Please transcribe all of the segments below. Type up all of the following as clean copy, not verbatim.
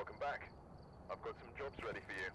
Welcome back. I've got some jobs ready for you.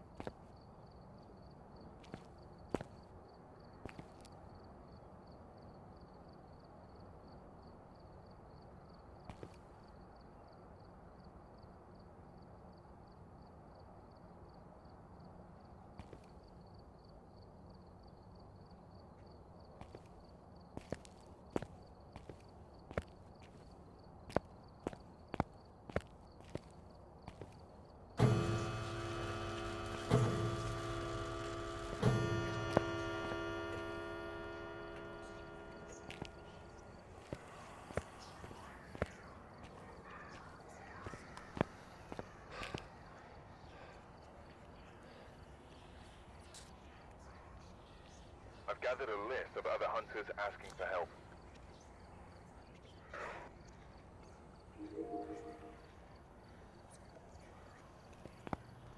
I've gathered a list of other hunters asking for help.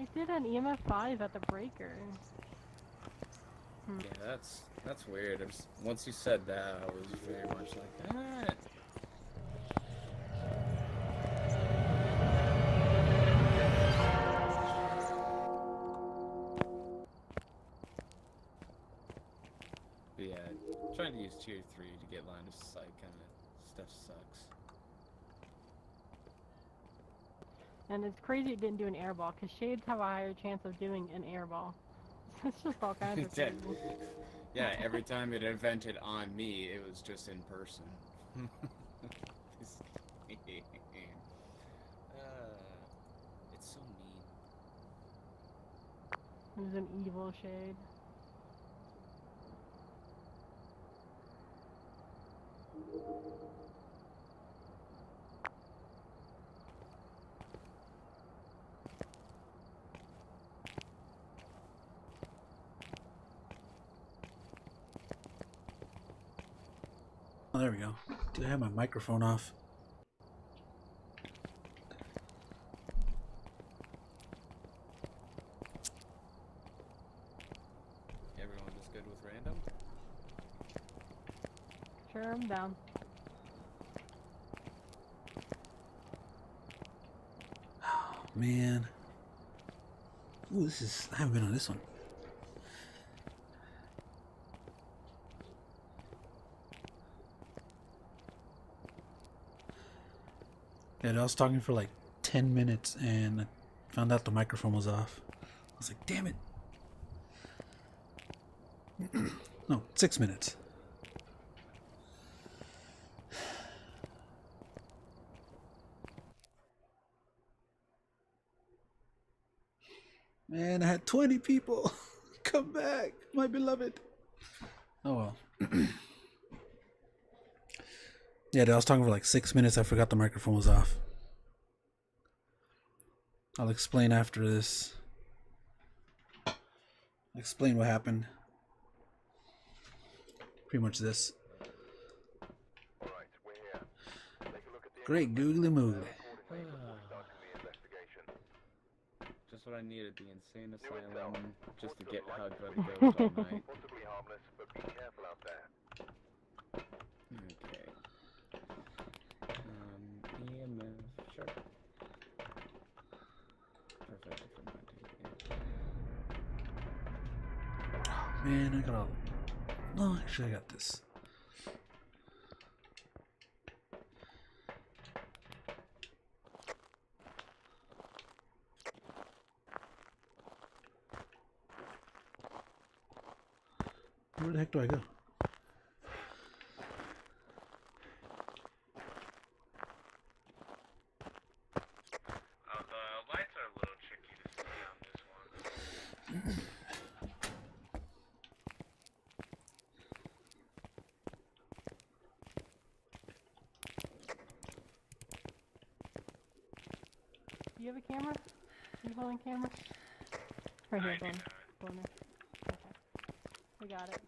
I did an EMF 5 at the breaker. Yeah, that's weird. Once you said that, I was very much like, ah. But yeah, trying to use tier 3 to get line of sight kind of stuff sucks. And it's crazy it didn't do an airball, because shades have a higher chance of doing an airball. It's just all kinds of crazy. Yeah, every time it evented on me, it was just in person. It's so mean. It was an evil shade. Oh, there we go. Did I have my microphone off? Everyone just good with random? Sure, I'm down. Oh, man. Ooh, this is... I haven't been on this one. Yeah, I was talking for like 10 minutes and I found out the microphone was off. I was like, damn it. No, 6 minutes. Man, I had 20 people. Come back, my beloved. Oh well. Yeah, I was talking for like 6 minutes. I forgot the microphone was off. I'll explain after this. Explain what happened. Pretty much this. All right, we're here. Take a look at the Great googly moogly. Just what I needed, the insane asylum, just to get hugged by the ghost all night. Possibly harmless, but be careful out there. Okay. EMF, sure. Perfect for Man, I got all... No, actually I got this. Where the heck do I go? The lights are a little tricky to see on this one. Do you have a camera? Are you holding camera? Right here, Boner. Boner. Okay. We got it.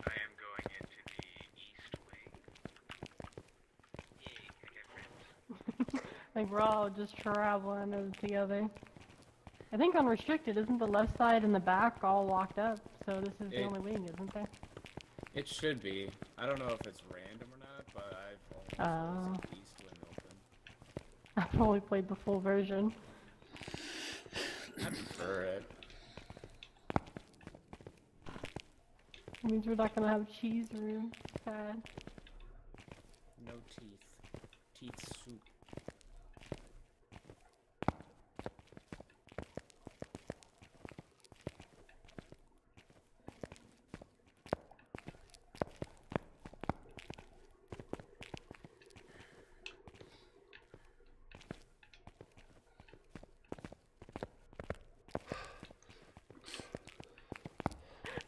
I am going into the east wing. Yay, I get friends. Like we're all just traveling together. I think unrestricted, isn't the left side and the back all locked up? So this is the only wing, isn't there? It should be. I don't know if it's random or not, but I've only closed east when open. I've only played the full version. I prefer it. It means we're not gonna have cheese room. Sad. No teeth. Teeth soup.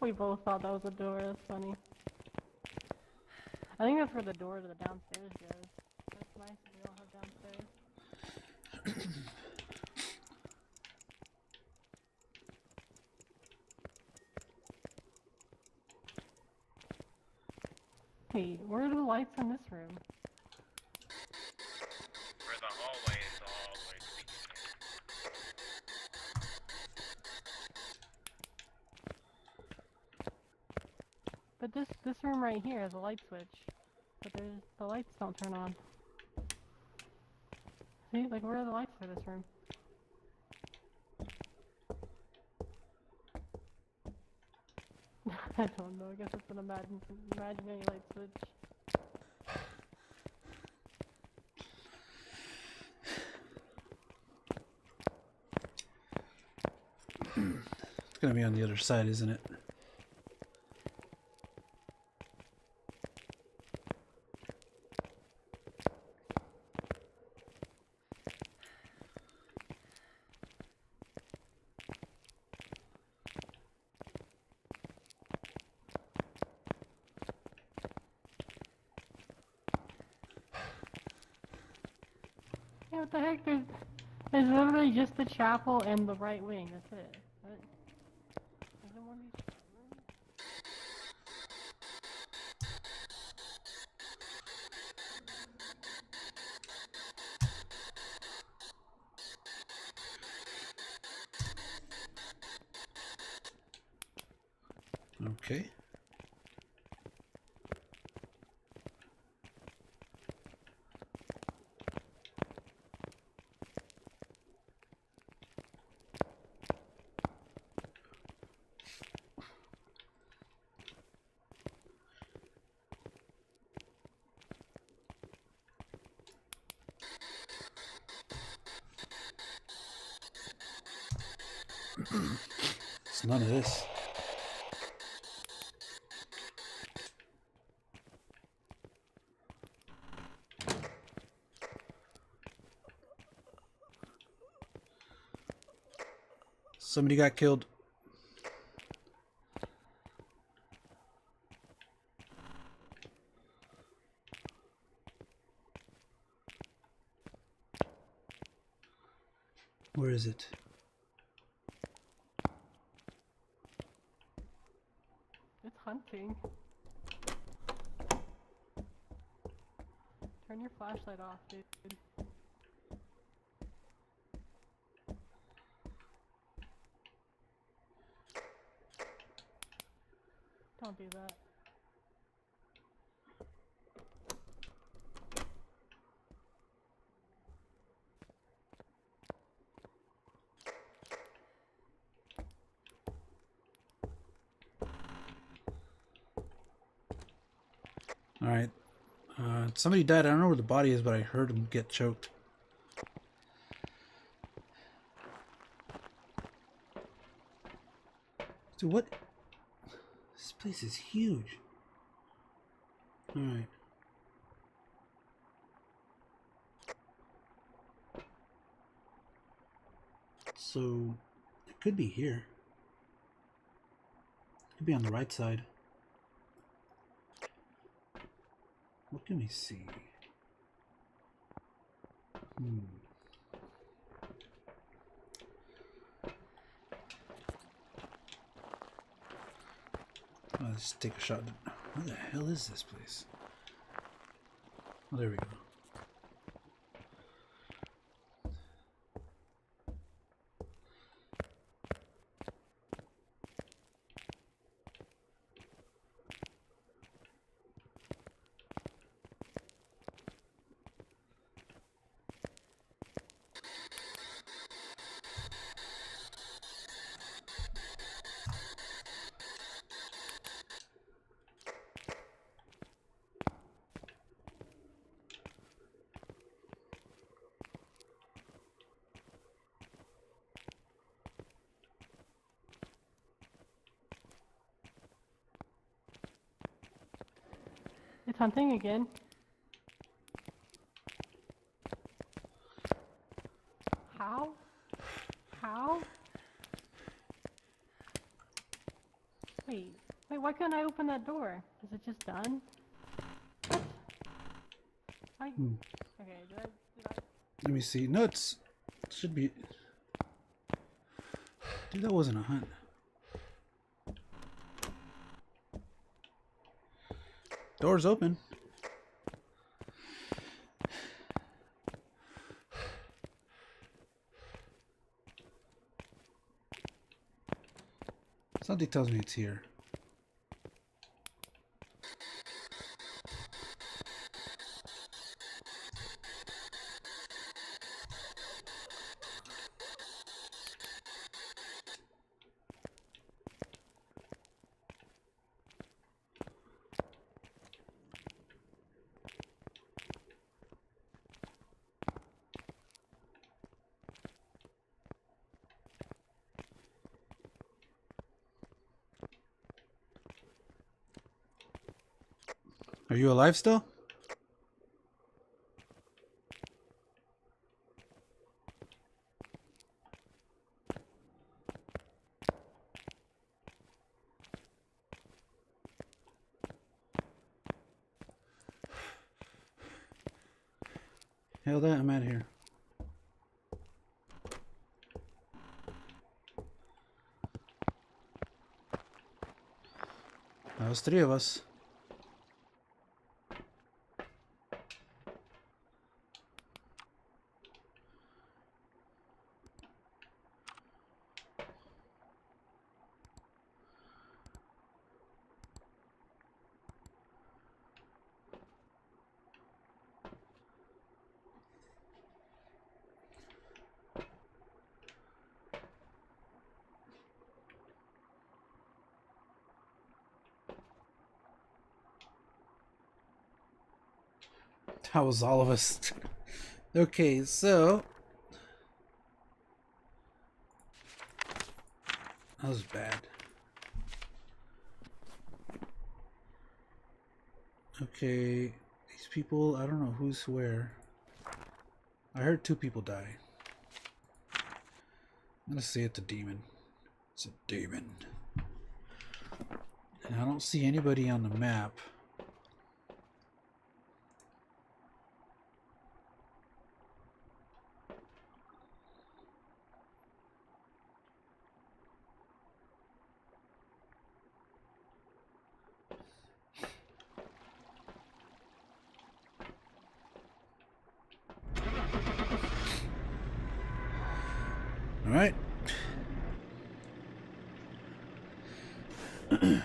We both thought that was a door. That's funny. I think that's where the door to the downstairs goes. That's nice if we don't have downstairs. Hey, where are the lights in this room? Where the hallway is all the way to the But this room right here has a light switch. But the lights don't turn on. See, like where are the lights for this room? I don't know. I guess it's an imaginary light switch. It's gonna be on the other side, isn't it? Yeah, what the heck? There's literally just the chapel and the right wing. That's it. What? Is there one of these rooms? Okay. It's none of this. Somebody got killed. Where is it? It's hunting. Turn your flashlight off, dude. Don't do that. All right. Somebody died. I don't know where the body is, but I heard him get choked. Dude, what? This place is huge. All right. So, it could be here. It could be on the right side. What can we see? Let's take a shot. Where the hell is this place? Oh, there we go. It's hunting again. How? How? Wait, why couldn't I open that door? Is it just done? What? Okay, did I... Let me see. No, should be. Dude, that wasn't a hunt. Door's open. Something tells me it's here. Are you alive still? Hell that, I'm out of here. That was 3 of us. That was all of us. Okay, so that was bad. Okay, these people, I don't know who's where. I heard 2 people die. I'm gonna say it's a demon. It's a demon. And I don't see anybody on the map. All right. A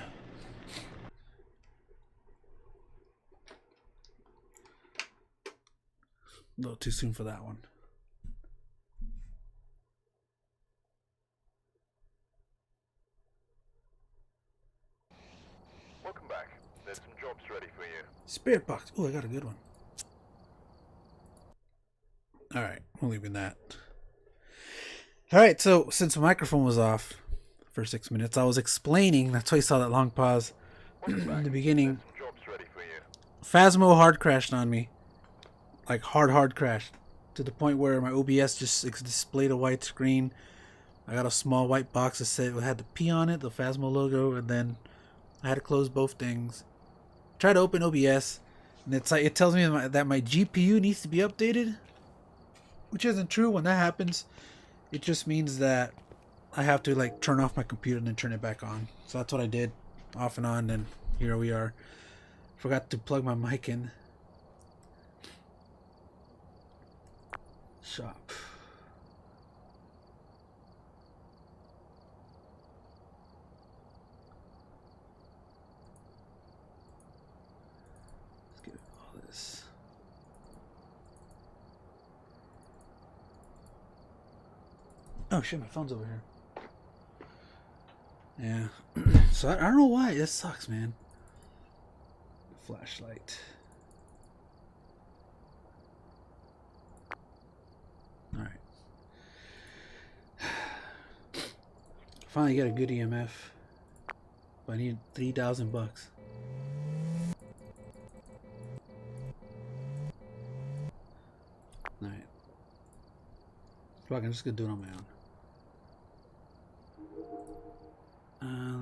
little too soon for that one. Welcome back. There's some jobs ready for you. Spirit box. Oh, I got a good one. All right, we're leaving that. All right, so since the microphone was off for 6 minutes, I was explaining. That's why you saw that long pause in the beginning. There's some jobs ready for you. Phasmo hard crashed on me, like hard crashed, to the point where my OBS just displayed a white screen. I got a small white box that said it had the P on it, the Phasmo logo, and then I had to close both things. Try to open OBS, and it's like it tells me that my GPU needs to be updated, which isn't true. When that happens, it just means that I have to like turn off my computer and then turn it back on. So that's what I did, off and on, and here we are. Forgot to plug my mic in. Shop. Let's get all this. Oh shit, my phone's over here. Yeah. So I don't know why. This sucks, man. Flashlight. Alright. Finally got a good EMF. But I need $3,000. Alright. Fuck, I'm just gonna do it on my own.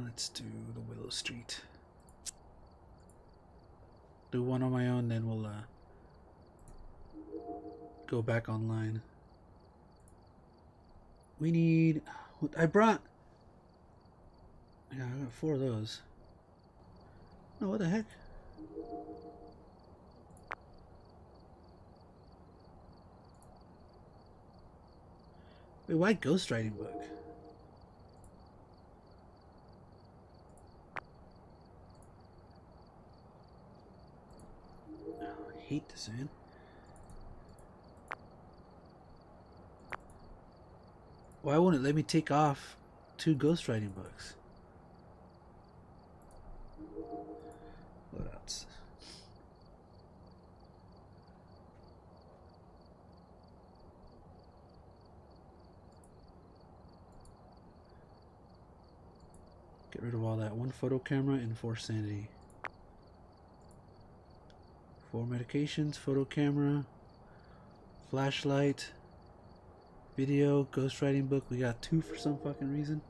Let's do the Willow Street. Do one on my own, then we'll go back online. We need... I brought... Yeah, I got 4 of those. No, what the heck? Wait, why ghostwriting book? Oh, I hate this, man. Why won't it let me take off 2 ghostwriting books? What else? Get rid of all that. 1 photo camera and 4 sanity. 4 medications, photo camera, flashlight, video, ghostwriting book. We got 2 for some fucking reason.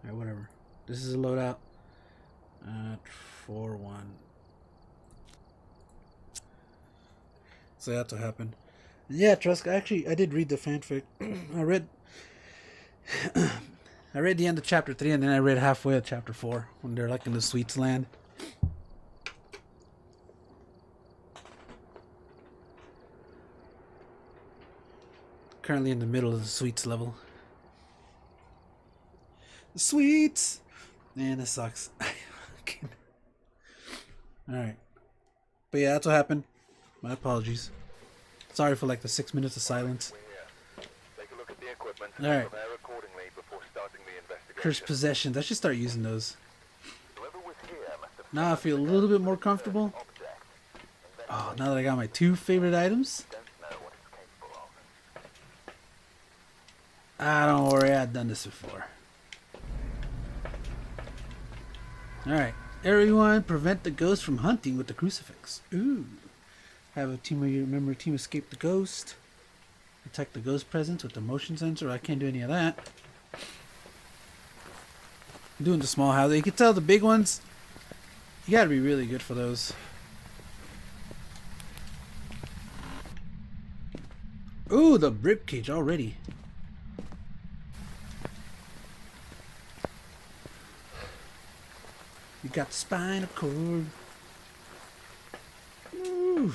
Alright, whatever. This is a loadout. 4-1. So that's what happened. Yeah, Trusk, actually, I did read the fanfic. I read the end of chapter 3 and then I read halfway of chapter 4 when they're like in the Sweets land. Currently in the middle of the Sweets level. The Sweets! Man, this sucks. Alright. But yeah, that's what happened. My apologies. Sorry for like the 6 minutes of silence. Take a look at the equipment and Alright. prepare accordingly before starting the investigation. Cursed possessions. I should start using those. Whoever was here must have Now I feel a little bit more comfortable. object. Oh, now that I got my 2 favorite items. Don't know what it's capable of. Ah, don't worry, I've done this before. Alright. Everyone, prevent the ghost from hunting with the crucifix. Ooh. Have a member team escape the ghost. Detect the ghost presence with the motion sensor. I can't do any of that. I'm doing the small houses. You can tell the big ones, you gotta be really good for those. Ooh, the ribcage already. You got the spinal cord. Ooh.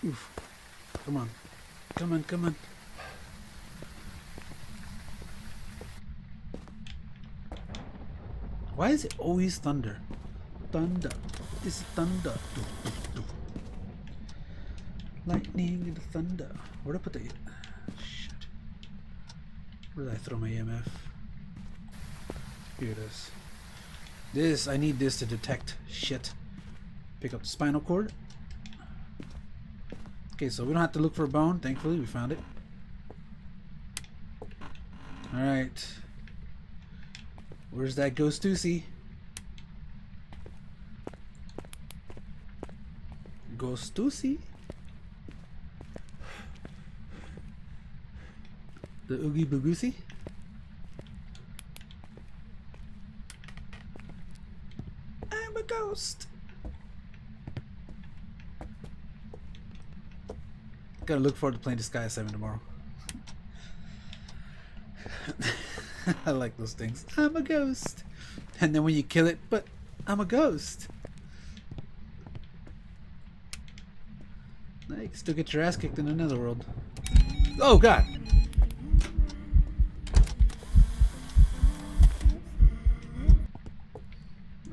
Oof. Come on. Come on, come on. Why is it always thunder? Thunder. It's thunder. Lightning and thunder. Where'd I put the... Shit. Where did I throw my EMF? Here it is. This, I need this to detect shit. Pick up the spinal cord. Okay, so we don't have to look for a bone. Thankfully, we found it. Alright. Where's that ghost Lucy? Ghost Lucy? The Oogie Boogoosey? I'm a ghost. Gotta look forward to playing Disguise 7 tomorrow. I like those things. I'm a ghost. And then when you kill it, but I'm a ghost. Now you can still get your ass kicked in another world. Oh god!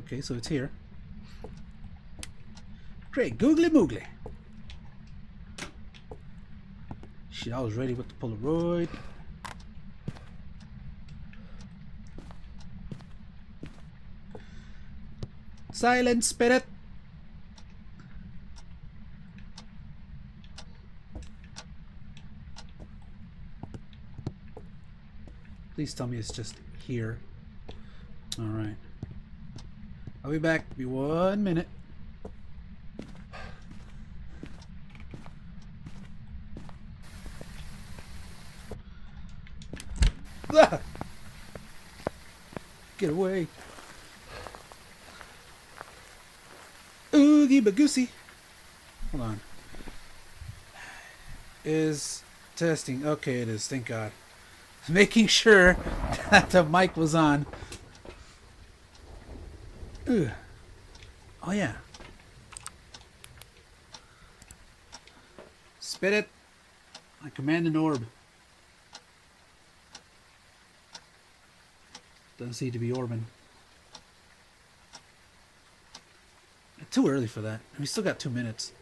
Okay, so it's here. Great, googly moogly. Shit, I was ready with the Polaroid. Silent spirit. Please tell me it's just here. Alright. I'll be back. Be 1 minute. Ah! Get away. Oogie Bagoosey. Hold on. Is testing. Okay, it is. Thank God. Making sure that the mic was on. Ugh. Oh, yeah. Spit it. I command an orb. Doesn't seem to be orbing. Too early for that. We still got 2 minutes.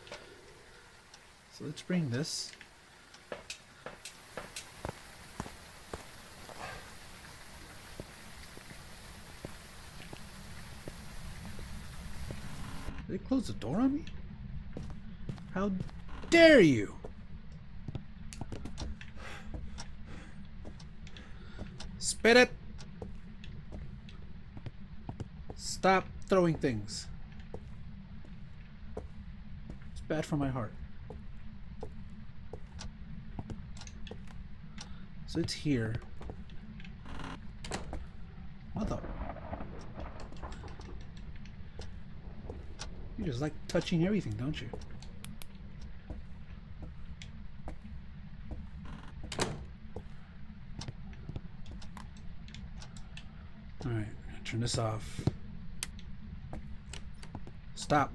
So let's bring this. Did they close the door on me? How dare you? Spit it. Stop throwing things. It's bad for my heart. So it's here. What the? You just like touching everything, don't you? Alright, turn this off. Stop.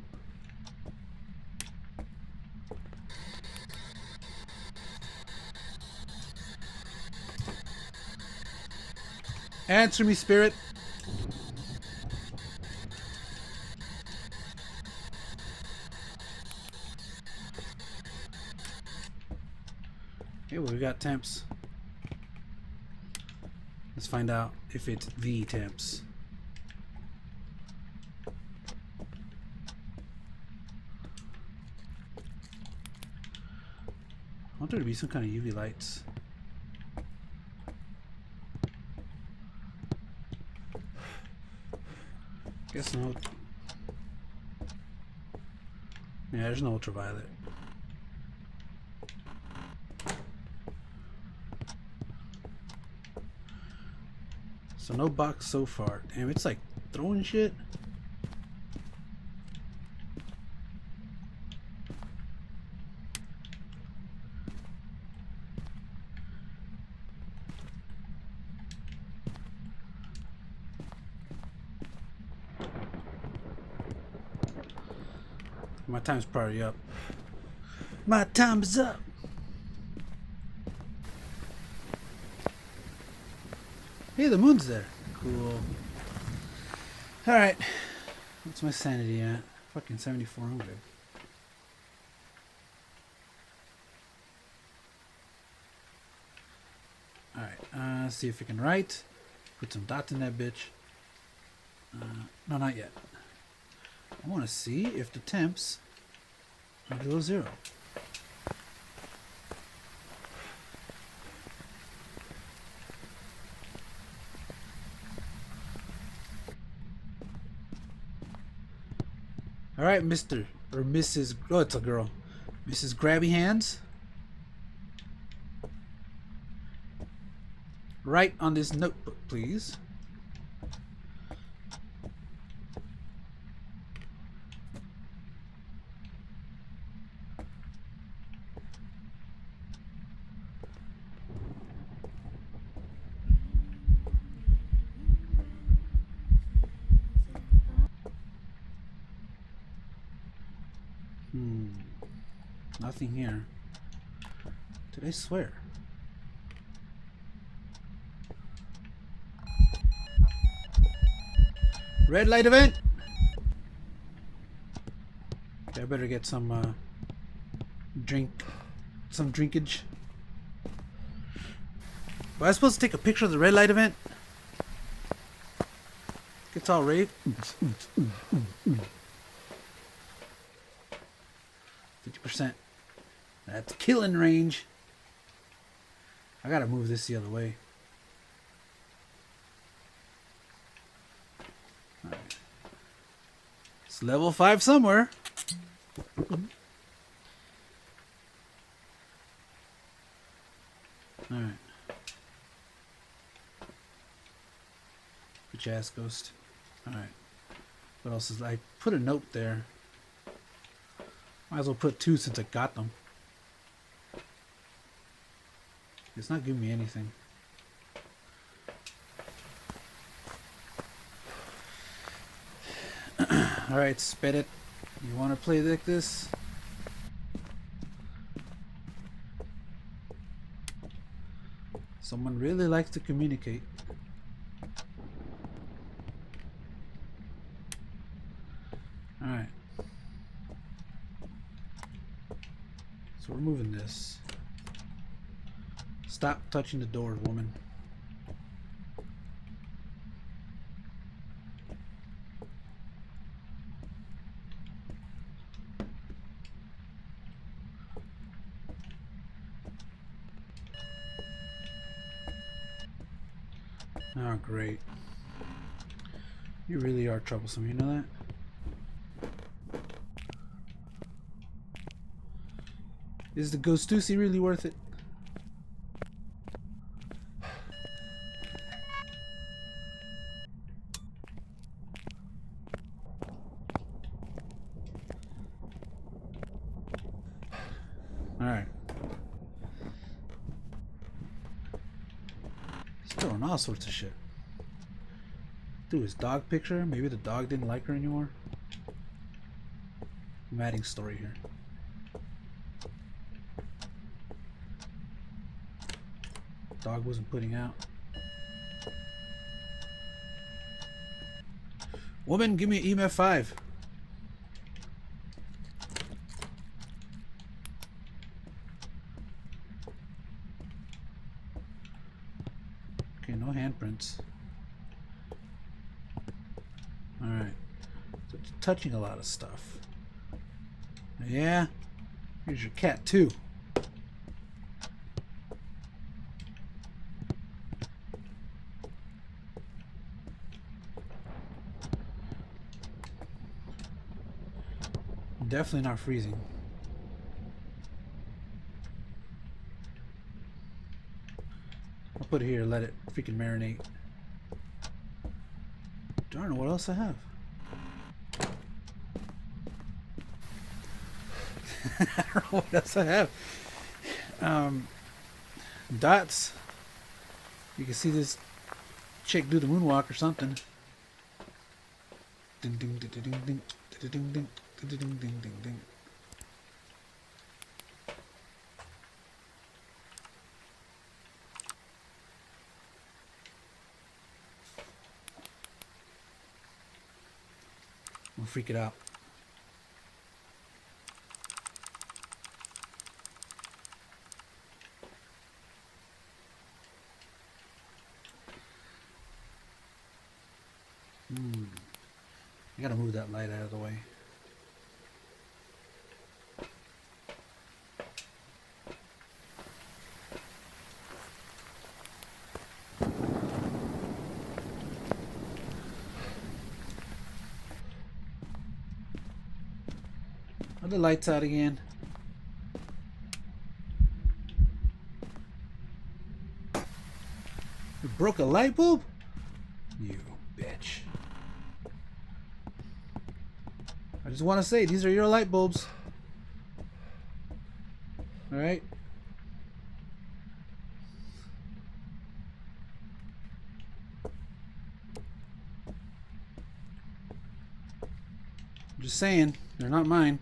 Answer me, spirit. Okay, well, we got temps. Let's find out if it's the temps. I want there to be some kind of UV lights. Guess no. Yeah, there's no ultraviolet. So no box so far. Damn, it's like throwing shit. My time's probably up. My time is up. Hey, the moon's there. Cool. Alright. What's my sanity at? Fucking 7,400. Alright, let's see if we can write. Put some dots in that bitch. No, not yet. I want to see if the temps are below 0. Alright, Mr. or Mrs. Oh, it's a girl. Mrs. Grabby Hands. Write on this notebook, please. Nothing here. Did I swear? Red light event! Okay, I better get some some drinkage. Was I supposed to take a picture of the red light event? It's all rave. 50%. That's killing range. I gotta move this the other way. It's level 5 somewhere. Alright. Bitch ass ghost. Alright. What else is I put a note there. Might as well put 2 since I got them. It's not giving me anything. Alright, spit it. You want to play like this? Someone really likes to communicate. Alright. So we're moving this. Stop touching the door, woman. Oh, great. You really are troublesome, you know that? Is the Ghostussy really worth it? Alright. He's throwing all sorts of shit. Do his dog picture? Maybe the dog didn't like her anymore? I'm adding story here. Dog wasn't putting out. Woman, give me an EMF 5. Okay, no handprints. Alright. So it's touching a lot of stuff. Yeah. Here's your cat too. Definitely not freezing. I'll put it here, let it freaking marinate. Darn, what else I have? I don't know what else I have. Dots. You can see this chick do the moonwalk or something. Ding ding ding ding ding ding ding ding ding ding ding ding ding. We'll freak it out. I gotta move that light out of the way. Are the lights out again? You broke a light bulb? You bitch. I just want to say, these are your light bulbs. Alright? I'm just saying, they're not mine.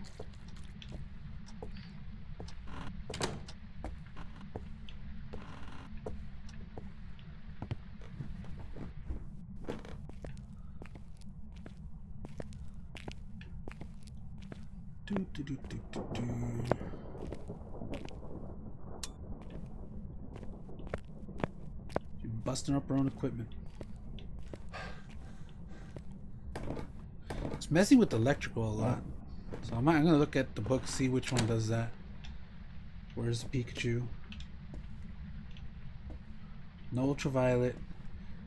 You're busting up our own equipment. It's messing with the electrical a lot. So I'm gonna look at the book, see which one does that. Where's the Pikachu? No ultraviolet.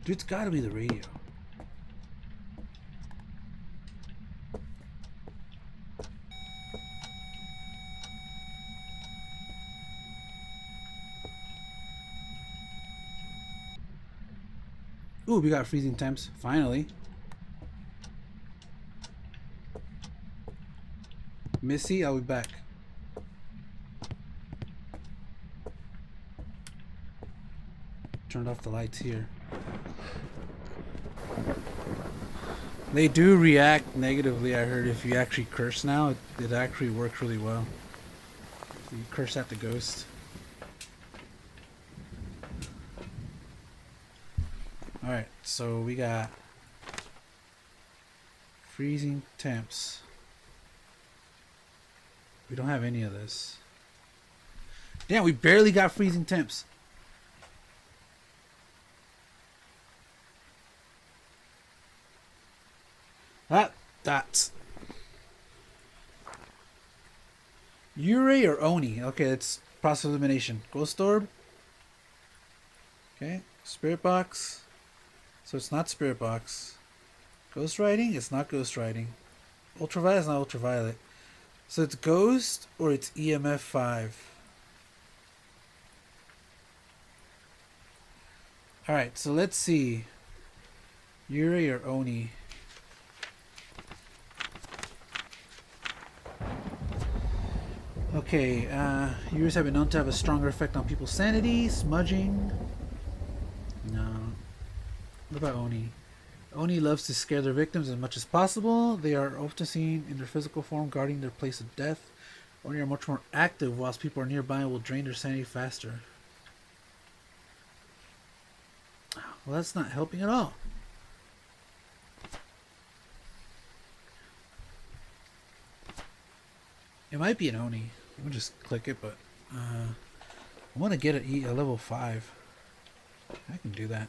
Dude, it's gotta be the radio. Ooh, we got freezing temps. Finally. Missy, I'll be back. Turned off the lights here. They do react negatively, I heard. If you actually curse now, it actually works really well. You curse at the ghost. Alright, so we got freezing temps. We don't have any of this. Damn, we barely got freezing temps. That's Yurei or Oni. Okay, it's process of elimination. Ghost orb. Okay, spirit box. So it's not spirit box. Ghost writing. It's not ghost writing. Ultraviolet is not ultraviolet. So it's ghost or it's EMF 5. All right, so let's see. Yurei or Oni. Okay, Yuris have been known to have a stronger effect on people's sanity, smudging. No. What about Oni? Oni loves to scare their victims as much as possible. They are often seen in their physical form guarding their place of death. Oni are much more active whilst people are nearby and will drain their sanity faster. Well, that's not helping at all. It might be an Oni. I'll just click it, but I want to get a level 5. I can do that.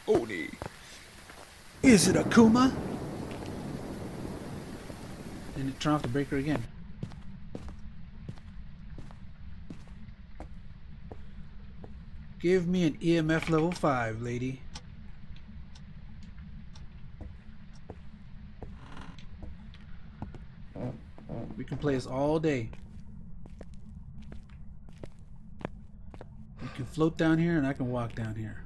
Oni. Is it Akuma? And turn off the breaker again. Give me an EMF level 5, lady. We can play this all day. You can float down here and I can walk down here.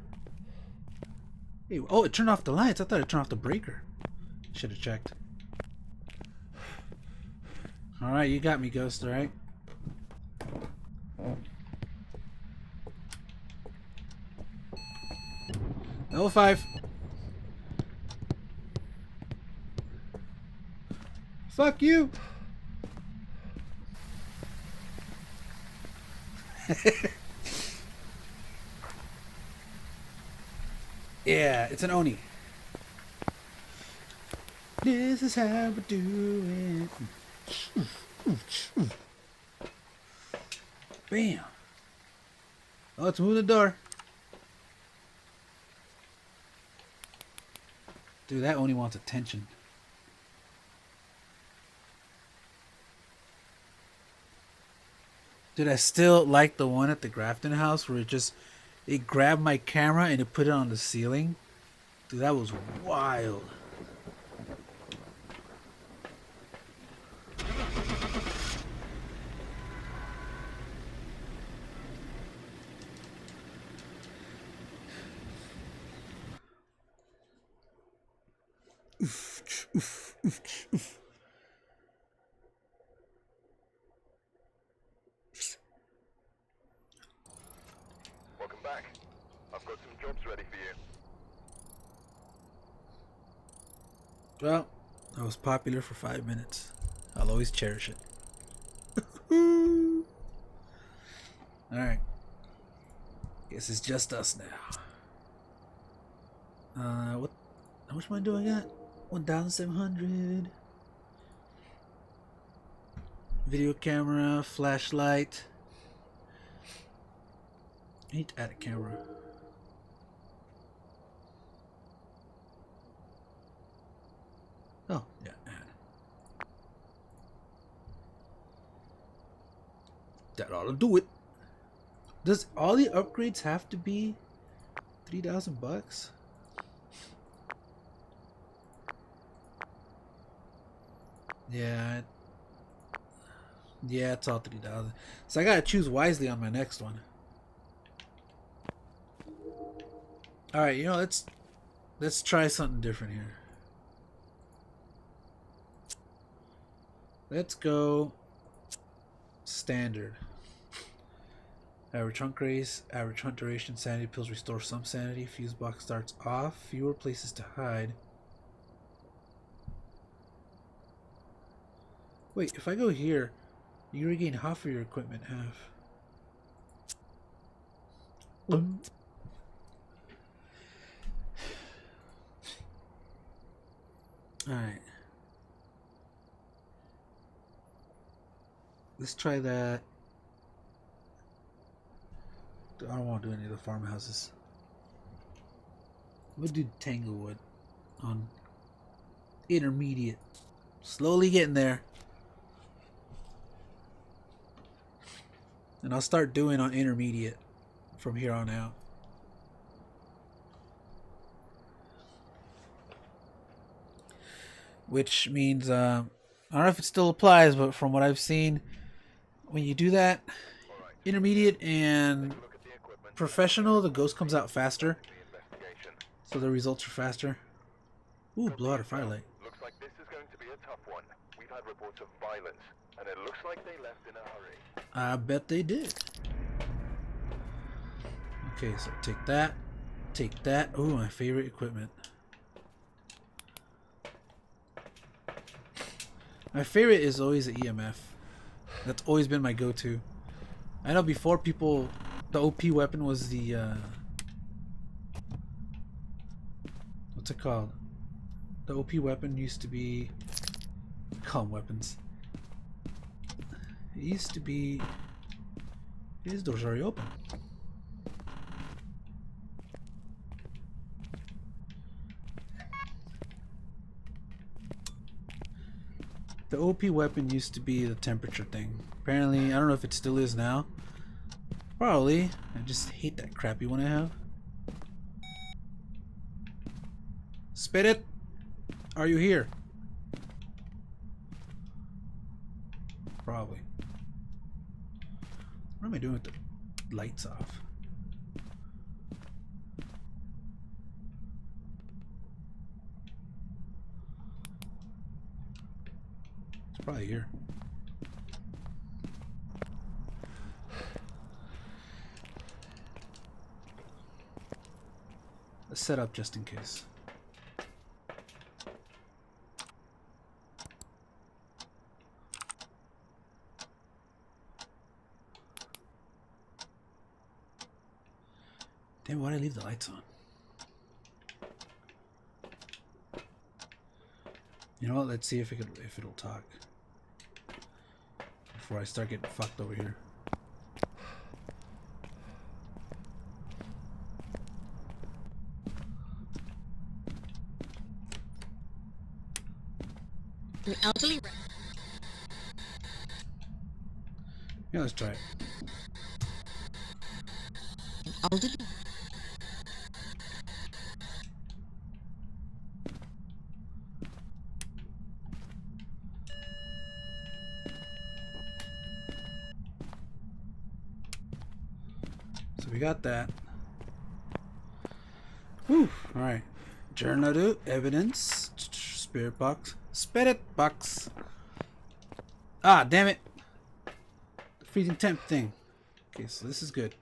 Hey, oh, it turned off the lights. I thought it turned off the breaker. Should have checked. Alright, you got me, Ghost, alright? Level 5. Fuck you. Yeah, it's an Oni. This is how we do it. Bam. Oh, let's move the door. Dude, that Oni wants attention. Dude, I still like the one at the Grafton house where it grabbed my camera and it put it on the ceiling. Dude, that was wild. Oof, oof, oof, oof. Welcome back. I've got some jobs ready for you. Well, I was popular for 5 minutes. I'll always cherish it. Alright. Guess it's just us now. What? How much money do I got? 1,700. Video camera, flashlight. I need to add a camera. Oh, yeah, add. That ought to do it. Does all the upgrades have to be 3,000 bucks? Yeah. Yeah, it's all 3,000. So I gotta choose wisely on my next one. Alright, you know, let's try something different here. Let's go standard. Average hunt race, average hunt duration, sanity pills restore some sanity, fuse box starts off, fewer places to hide. Wait, if I go here, you regain half of your equipment, half. Alright. Let's try that. I don't want to do any of the farmhouses. We'll do Tanglewood on intermediate. Slowly getting there. And I'll start doing on intermediate from here on out. Which means, I don't know if it still applies, but from what I've seen, when you do that, intermediate and professional, the ghost comes out faster. So the results are faster. Ooh, blow out a firelight. Looks like this is going to be a tough one. We've had reports of violence, and it looks like they left in a hurry. I bet they did. Okay, so take that. Take that. Ooh, my favorite equipment. My favorite is always the EMF. That's always been my go-to. I know before people, the OP weapon was the, what's it called? The OP weapon used to be, calm weapons. It used to be, these doors are already open. The OP weapon used to be the temperature thing. Apparently, I don't know if it still is now. Probably. I just hate that crappy one I have. Spirit, are you here? Probably. What am I doing with the lights off? It's probably here. Let's set up just in case. Damn, why'd I leave the lights on? You know what? Let's see if it'll talk before I start getting fucked over here. An elderly Yeah, let's try it. elderly So we got that. Whew. Alright. Journal evidence. Spirit box. Spirit box. Ah, damn it. The freezing temp thing. Okay, so this is good.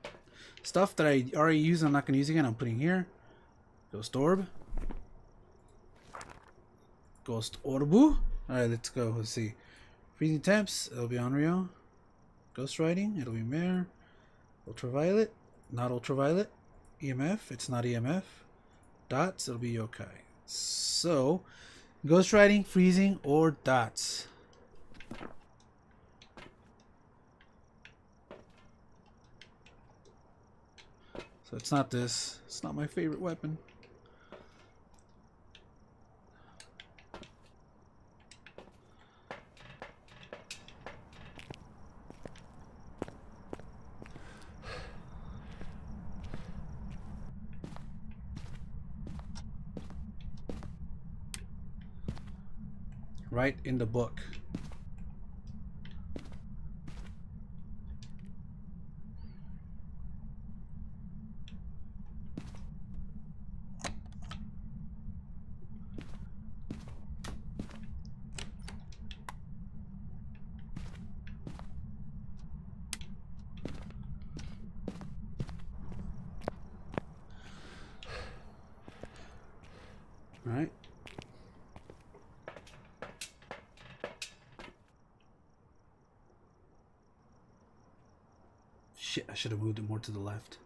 Stuff that I already used, I'm not going to use again. I'm putting here. Ghost orb. Ghost orbu. Alright, let's go. Let's see. Freezing temps. It'll be Unreal. Ghost writing. It'll be Mare. Ultraviolet. Not ultraviolet. EMF. It's not EMF. Dots. It'll be yokai. So, ghost writing, freezing, or dots. So it's not this. It's not my favorite weapon. Right in the book. Alright. Shit, I should have moved it more to the left.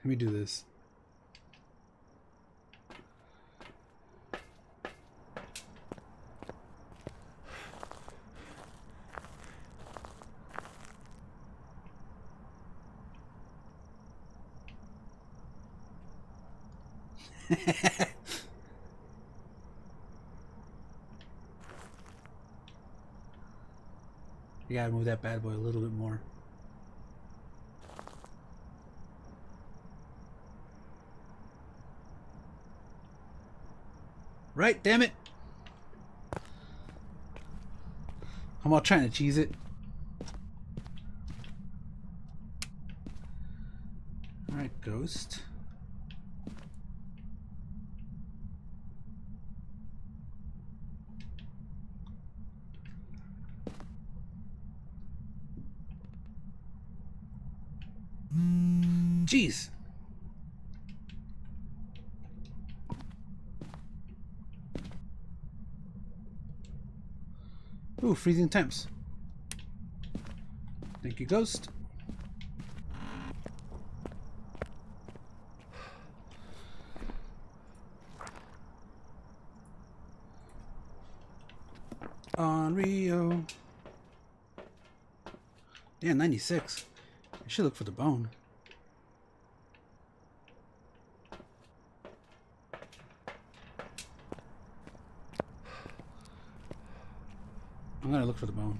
Let me do this. You gotta move that bad boy a little bit more. Right, damn it! I'm all trying to cheese it. Alright, ghost. Jeez. Ooh, freezing temps. Thank you, ghost. On Rio. Damn, 96. I should look for the bone. I'm gonna look for the bone.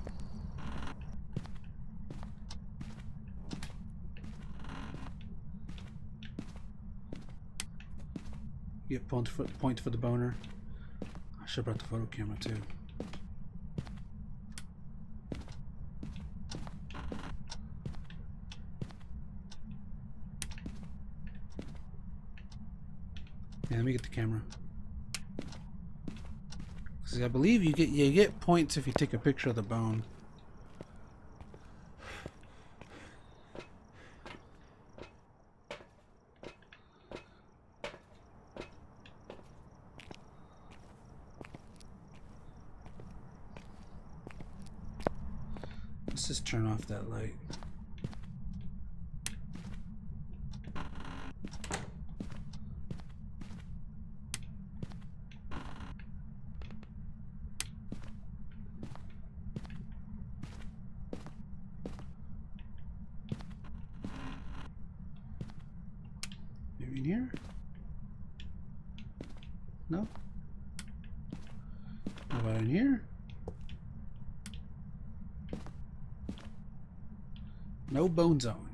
Get point for the boner. I should have brought the photo camera too. Yeah, let me get the camera. Because I believe you get points if you take a picture of the bone. Let's just turn off that light. Maybe in here? No? How about in here? No bone zone.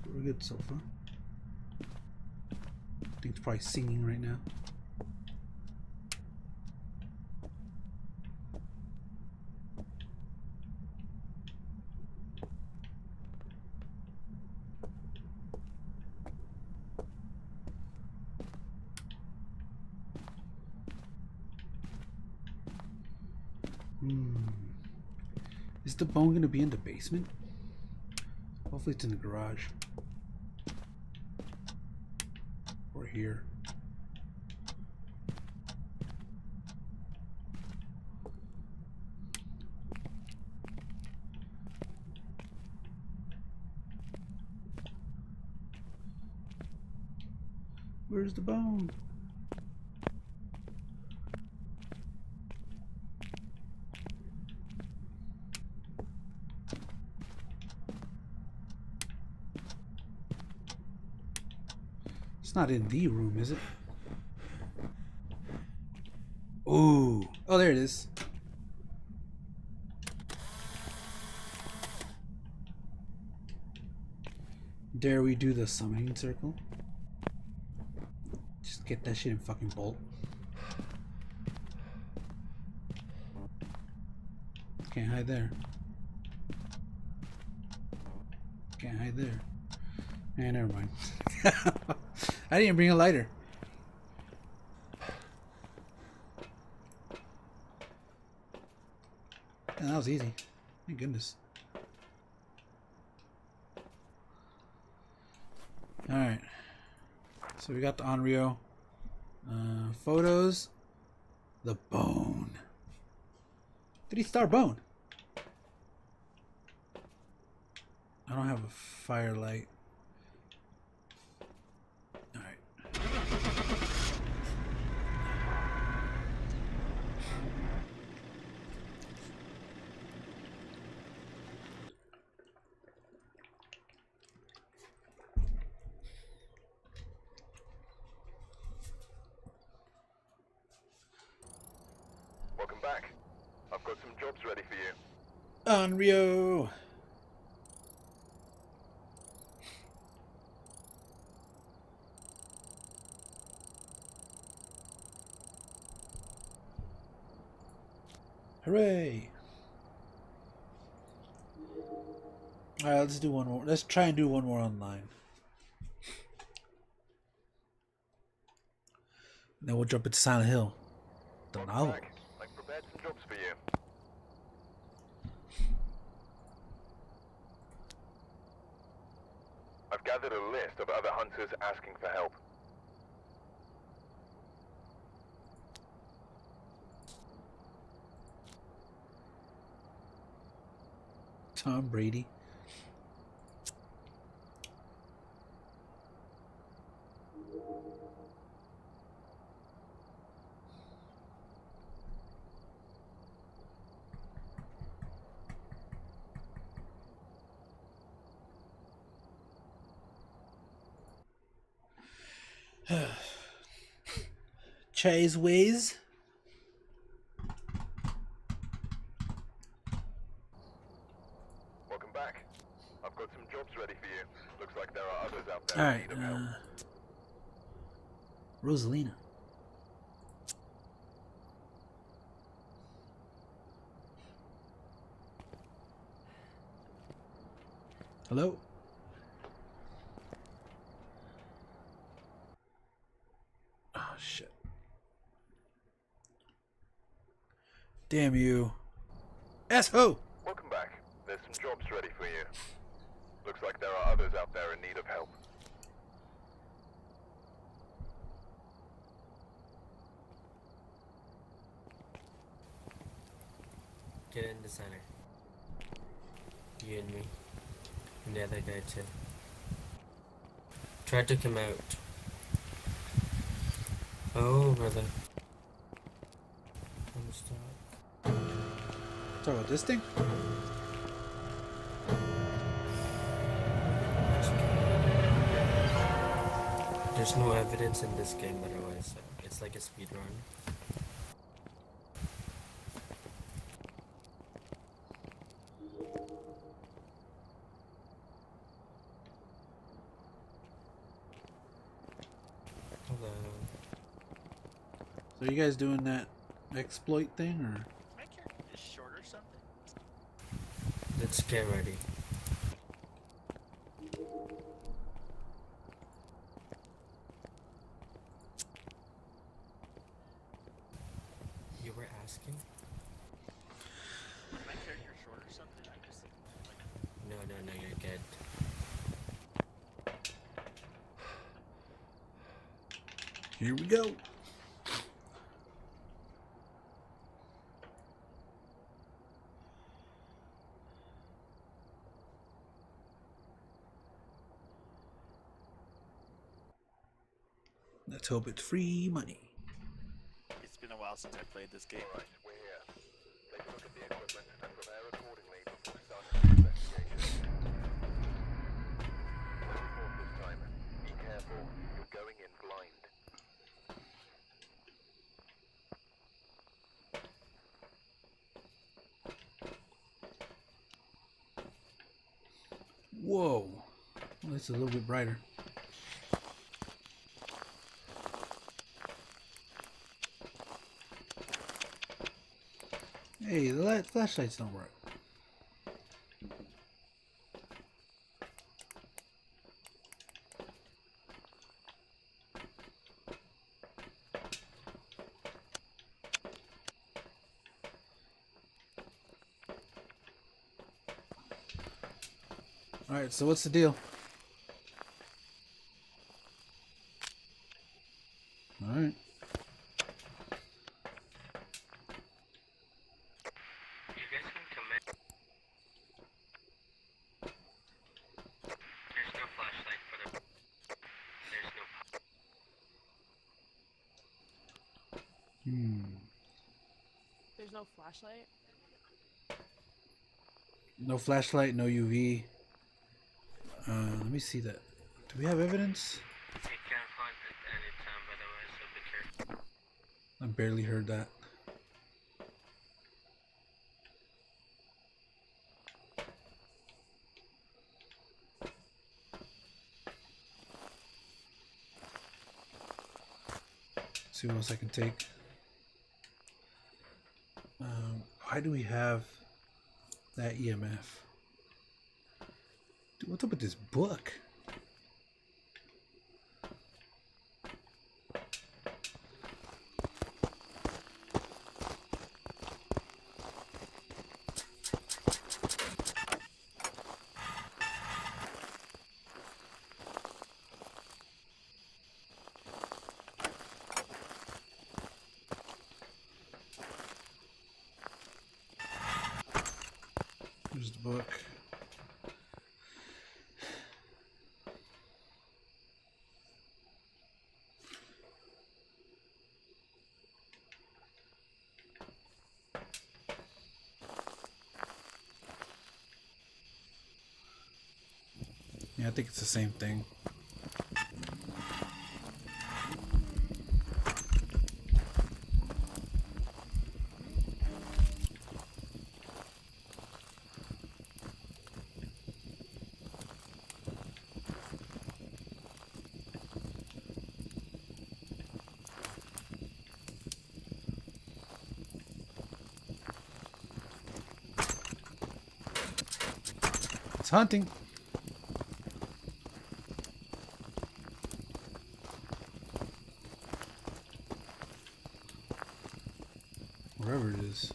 We're good so far. I think it's probably singing right now. Is the bone gonna be in the basement? Hopefully it's in the garage. Or here. Where's the bone? It's not in the room, is it? Ooh. Oh, there it is. Dare we do the summoning circle? Just get that shit and fucking bolt. Can't hide there. Can't hide there. Eh, never mind. I didn't bring a lighter. Man, that was easy. Thank goodness. Alright. So we got the Onryo. Photos. The bone. 3-star bone. I don't have a firelight. Alright. Welcome back. I've got some jobs ready for you. Onryo. Hooray! Alright, let's do one more. Let's try and do one more online. Then we'll jump into Silent Hill. The Welcome novel. back. I've prepared some jobs for you. I've gathered a list of other hunters asking for help. Tom Brady. Chase Ways. Welcome back. I've got some jobs ready for you. Looks like there are others out there in Alright, need of help. Rosalina. Hello? Oh, shit. Damn you. Asshole! Welcome back. There's some jobs ready for you. Looks like there are others out there in need of help. Get in the center. You and me. And the other guy too. Try to come out. Oh, brother. I'm stuck. Talk about this thing? There's no evidence in this game otherwise, so it's like a speed run. Hello. So you guys doing that exploit thing, or? My character is short or something? Let's get ready. You were asking? My character short or something? I just like No, you're good. Here we go. Let's hope it's free money. it's been a while since I played this game. Alright, we're here. Take a look at the equipment and prepare accordingly before starting the investigation. Very important this time. Be careful. You're going in blind. Whoa. Well, it's a little bit brighter. Hey, the flashlights don't work. Alright, so what's the deal? Alright. You guys can come in. There's no flashlight for the. There's no. There's no flashlight? No flashlight, no UV. Let me see that. Do we have evidence? You can hunt at any time, otherwise, so be careful. I barely heard that. See what else I can take. Why do we have that EMF? Dude, what's up with this book? There's the book. Yeah, I think it's the same thing. It's hunting. Wherever it is.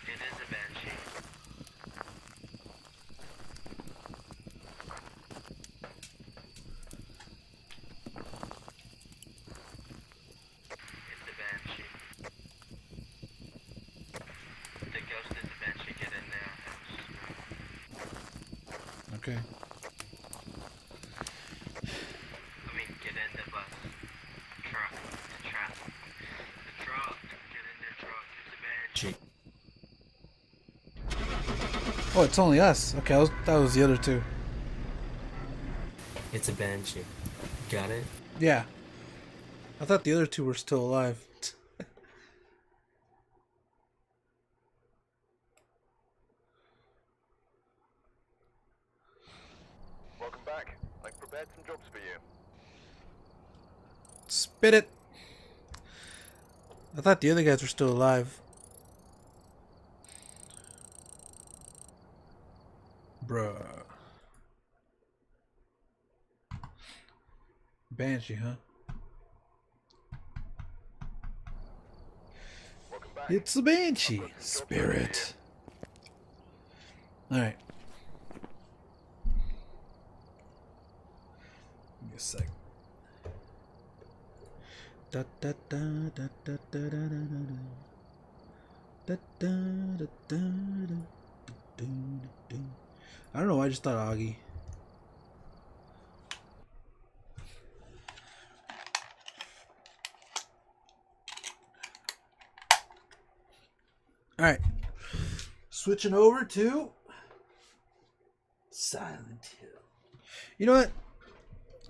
It is a banshee. It's a banshee. The ghost is a banshee. Get in there. Okay. I mean, get in the bus. Truck. The truck. The truck. Get in the truck. It's a banshee. Oh, it's only us. Okay, that was the other two. It's a banshee. Got it? Yeah. I thought the other two were still alive. Welcome back. I've prepared some jobs for you. Spit it. I thought the other guys were still alive. Bruh. Banshee, huh? Welcome back. It's a banshee. I've got some jobs Spirit. Alright. Give me a sec. Da da da da da da da da da da da da da. I don't know why I just thought Augie. Alright. Switching over to Silent Hill. You know what?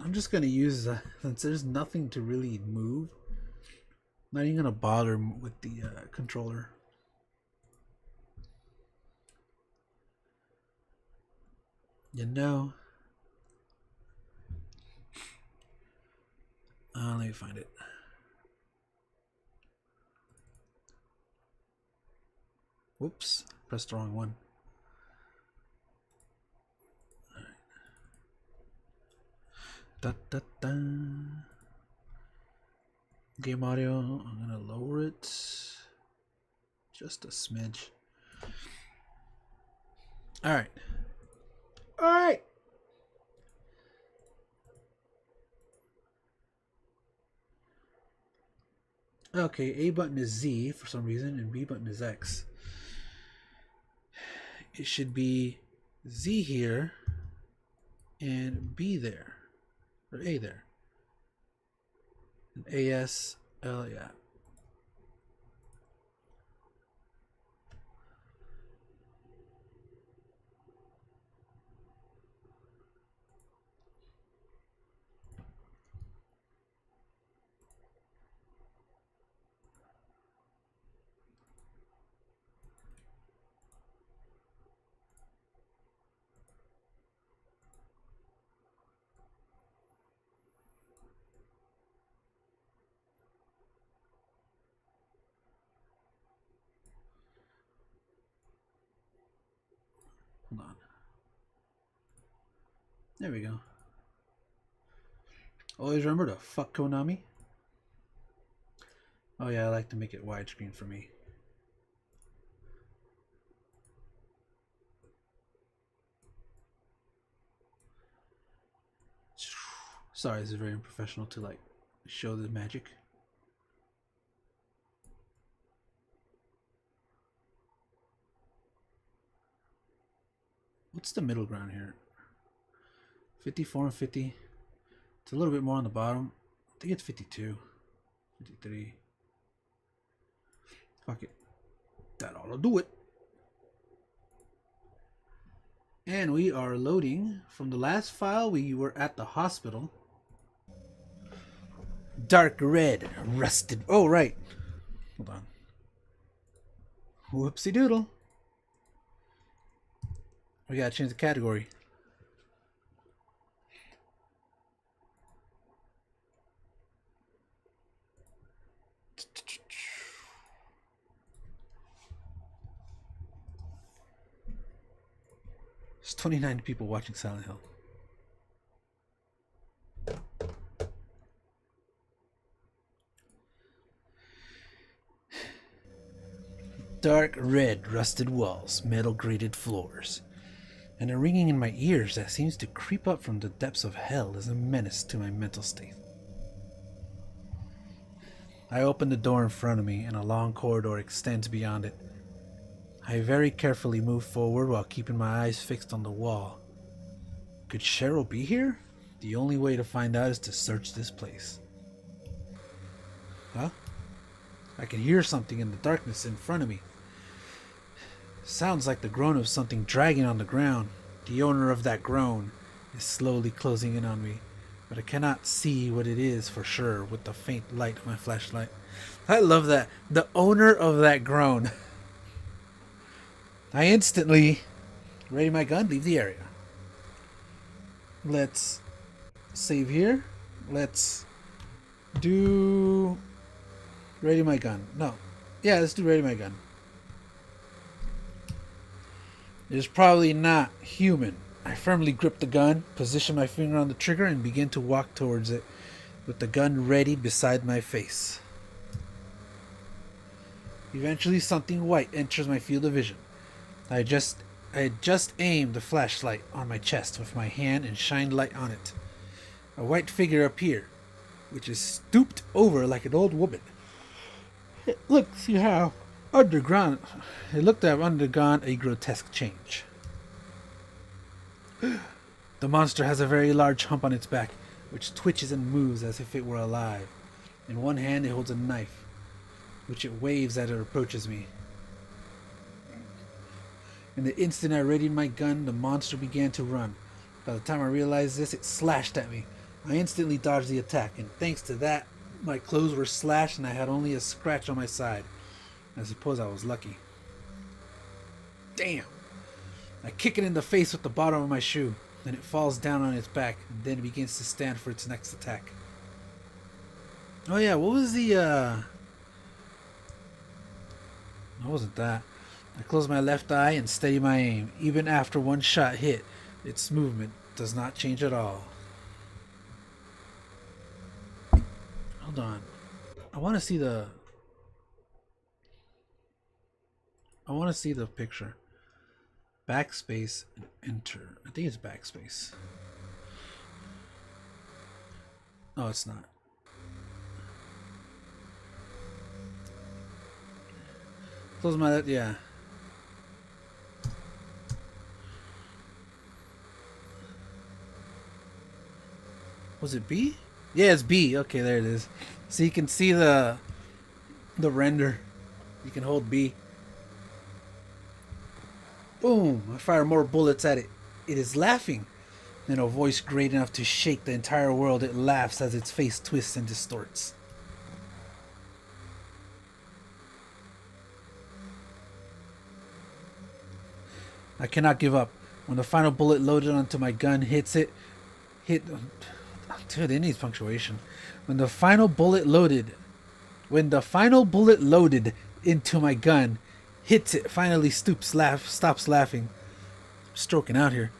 I'm just gonna use since there's nothing to really move. Not even gonna bother with the controller. You know. Let me find it. Whoops, pressed the wrong one. Da, da, da. Game audio, I'm gonna lower it just a smidge. Alright. Alright! Okay, A button is Z for some reason, and B button is X. It should be Z here, and B there. Or A there. And AS, L, yeah. Hold on. There we go. Always remember to fuck Konami. Oh yeah, I like to make it widescreen for me. Sorry, this is very unprofessional to like show the magic. What's the middle ground here? 54 and 50. It's a little bit more on the bottom. I think it's 52. 53. Fuck it. That ought to do it. And we are loading. From the last file, we were at the hospital. Dark red, rusted. Oh, right. Hold on. Whoopsie doodle. We gotta change the category. There's 29 people watching Silent Hill. Dark red, rusted walls, metal grated floors, and a ringing in my ears that seems to creep up from the depths of hell is a menace to my mental state. I open the door in front of me and a long corridor extends beyond it. I very carefully move forward while keeping my eyes fixed on the wall. Could Cheryl be here? The only way to find out is to search this place. Huh? I can hear something in the darkness in front of me. Sounds like the groan of something dragging on the ground. The owner of that groan is slowly closing in on me, but I cannot see what it is for sure with the faint light of my flashlight. I love that. The owner of that groan. I instantly ready my gun, leave the area. Let's save here. Let's do ready my gun. No. Yeah, let's do ready my gun. It is probably not human. I firmly grip the gun, position my finger on the trigger, and begin to walk towards it with the gun ready beside my face. Eventually something white enters my field of vision. I had just aimed the flashlight on my chest with my hand and shined light on it. A white figure appeared, which is stooped over like an old woman. It looked to have undergone a grotesque change. The monster has a very large hump on its back, which twitches and moves as if it were alive. In one hand it holds a knife, which it waves as it approaches me. In the instant I readied my gun, the monster began to run. By the time I realized this, it slashed at me. I instantly dodged the attack, and thanks to that, my clothes were slashed and I had only a scratch on my side. I suppose I was lucky. Damn! I kick it in the face with the bottom of my shoe, then it falls down on its back, and then it begins to stand for its next attack. Oh yeah, what was the, What wasn't that? I close my left eye and steady my aim. Even after one shot hit, its movement does not change at all. Hold on. I want to see the... I want to see the picture. Backspace and enter. I think it's backspace. No, it's not. Close my... Yeah. Was it B? Yeah, it's B. Okay, there it is. So you can see the render. You can hold B. Boom! I fire more bullets at it. It is laughing. In a voice great enough to shake the entire world, it laughs as its face twists and distorts. I cannot give up. When the final bullet loaded onto my gun hits it, dude, it needs punctuation. When the final bullet loaded into my gun, hits it, finally stops laughing. I'm stroking out here.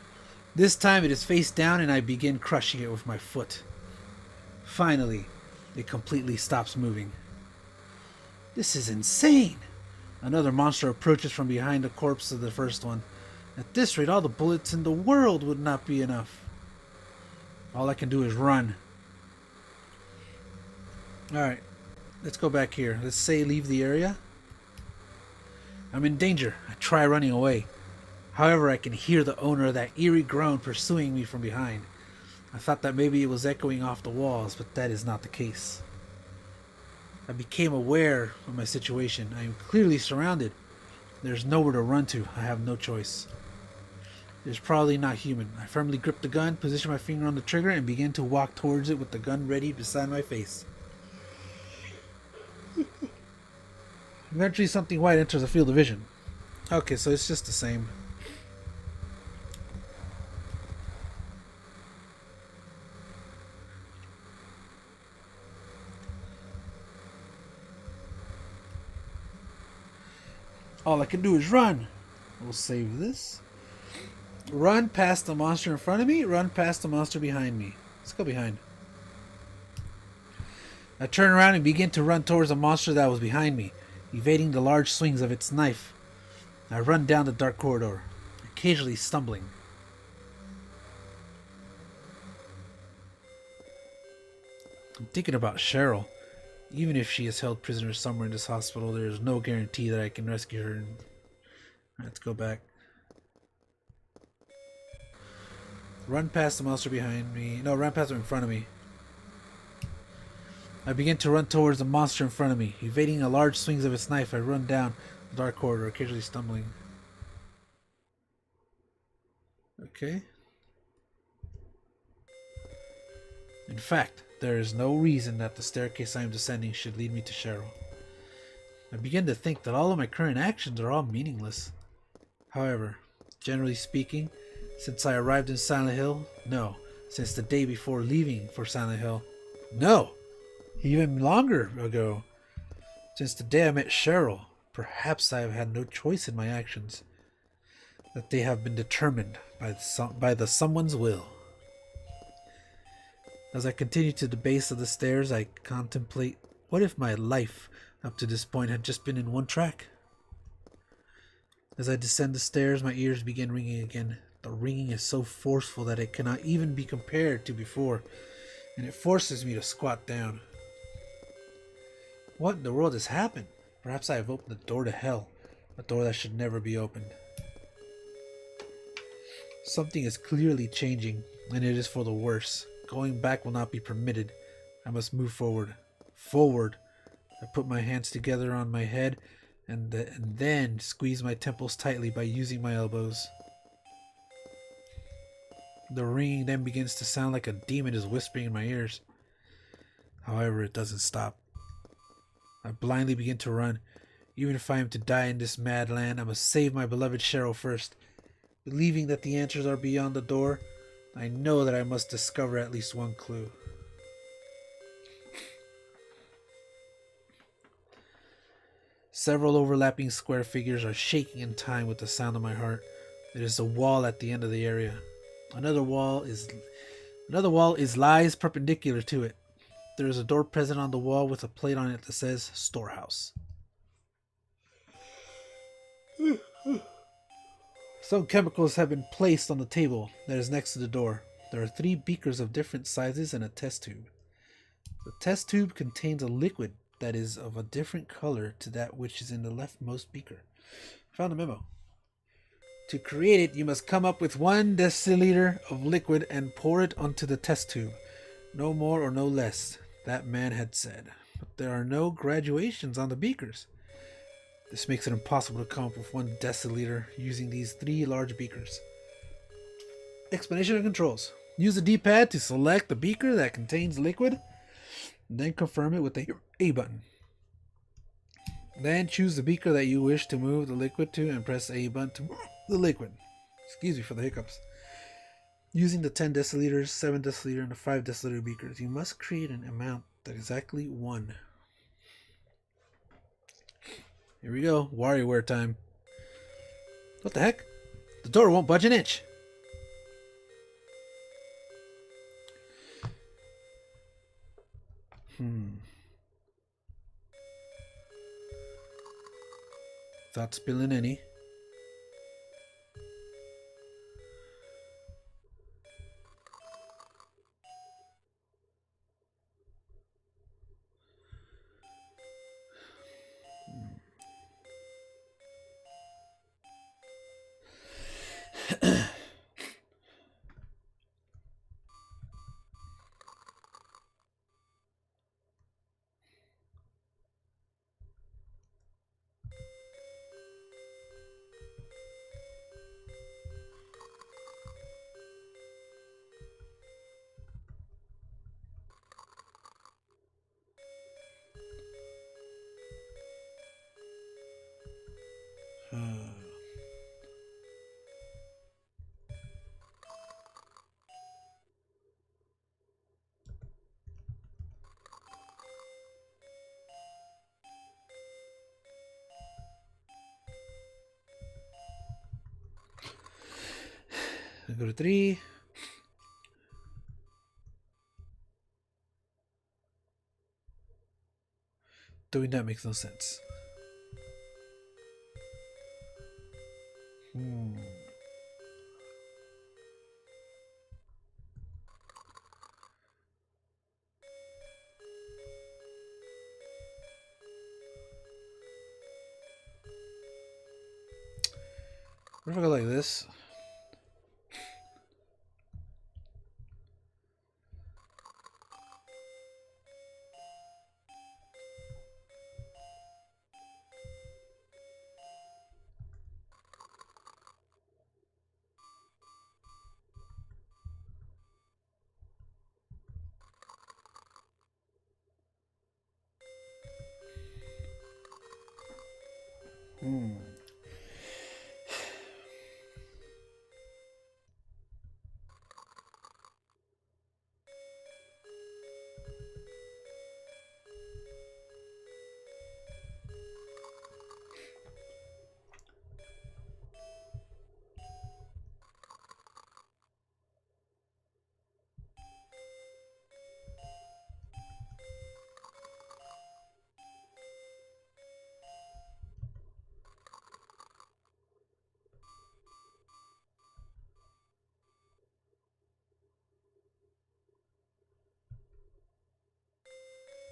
This time it is face down and I begin crushing it with my foot. Finally, it completely stops moving. This is insane. Another monster approaches from behind the corpse of the first one. At this rate, all the bullets in the world would not be enough. All I can do is run. Alright, let's go back here. Let's say leave the area. I'm in danger. I try running away. However, I can hear the owner of that eerie groan pursuing me from behind. I thought that maybe it was echoing off the walls, but that is not the case. I became aware of my situation. I am clearly surrounded. There's nowhere to run to. I have no choice. It is probably not human. I firmly grip the gun, position my finger on the trigger, and begin to walk towards it with the gun ready beside my face. Eventually something white enters the field of vision. Okay, so it's just the same. All I can do is run. We'll save this. Run past the monster in front of me. Run past the monster behind me. Let's go behind. I turn around and begin to run towards the monster that was behind me, evading the large swings of its knife. I run down the dark corridor, occasionally stumbling. I'm thinking about Cheryl. Even if she is held prisoner somewhere in this hospital, there is no guarantee that I can rescue her. Let's go back. Run past the monster behind me. No, run past him in front of me. I begin to run towards the monster in front of me. Evading the large swings of its knife, I run down the dark corridor, occasionally stumbling. Okay. In fact, there is no reason that the staircase I am descending should lead me to Cheryl. I begin to think that all of my current actions are all meaningless. However, generally speaking, since I arrived in Silent Hill, no. Since the day before leaving for Silent Hill, no. Even longer ago. Since the day I met Cheryl, perhaps I have had no choice in my actions. That they have been determined by the someone's will. As I continue to the base of the stairs, I contemplate, what if my life up to this point had just been in one track? As I descend the stairs, my ears begin ringing again. The ringing is so forceful that it cannot even be compared to before, and it forces me to squat down. What in the world has happened? Perhaps I have opened the door to hell, a door that should never be opened. Something is clearly changing, and it is for the worse. Going back will not be permitted. I must move forward. Forward. I put my hands together on my head and then squeeze my temples tightly by using my elbows. The ringing then begins to sound like a demon is whispering in my ears. However, it doesn't stop. I blindly begin to run. Even if I am to die in this mad land, I must save my beloved Cheryl first. Believing that the answers are beyond the door, I know that I must discover at least one clue. Several overlapping square figures are shaking in time with the sound of my heart. It is a wall at the end of the area. Another wall is lies perpendicular to it. There is a door present on the wall with a plate on it that says storehouse. Some chemicals have been placed on the table that is next to the door. There are 3 beakers of different sizes and a test tube. The test tube contains a liquid that is of a different color to that which is in the leftmost beaker. Found a memo. To create it, you must come up with 1 deciliter of liquid and pour it onto the test tube. No more or no less, that man had said. But there are no graduations on the beakers. This makes it impossible to come up with 1 deciliter using these 3 large beakers. Explanation of controls. Use the D-pad to select the beaker that contains liquid, then confirm it with the A button. Then choose the beaker that you wish to move the liquid to and press the A button to move the liquid. Excuse me for the hiccups. Using the 10 deciliters, 7 deciliter, and the 5 deciliter beakers, you must create an amount that is exactly 1. Here we go. WarioWare time. What the heck? The door won't budge an inch. Without spilling any. I go to 3. Doing that makes no sense. What if I go like this?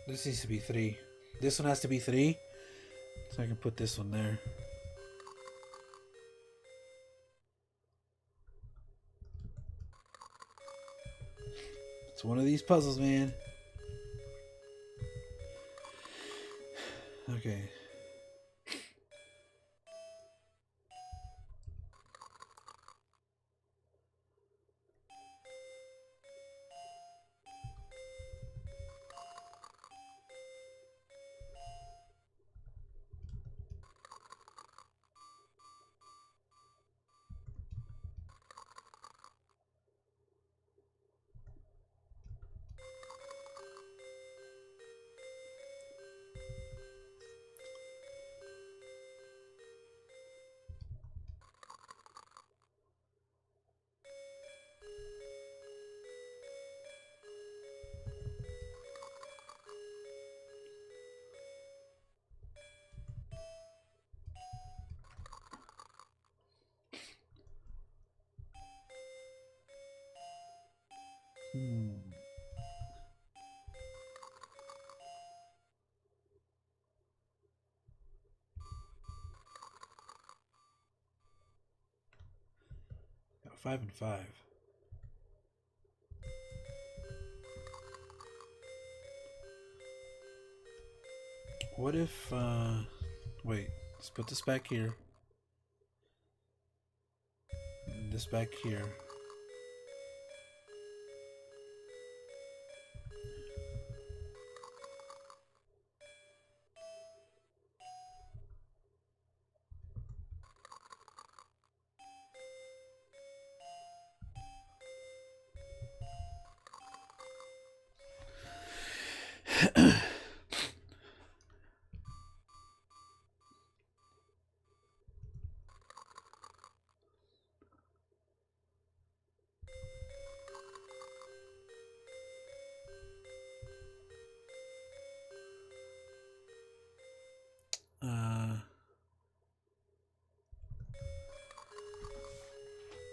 This needs to be 3. This one has to be 3. So I can put this one there. It's one of these puzzles, man. Okay. 5 and 5. What if, wait, let's put this back here. And this back here.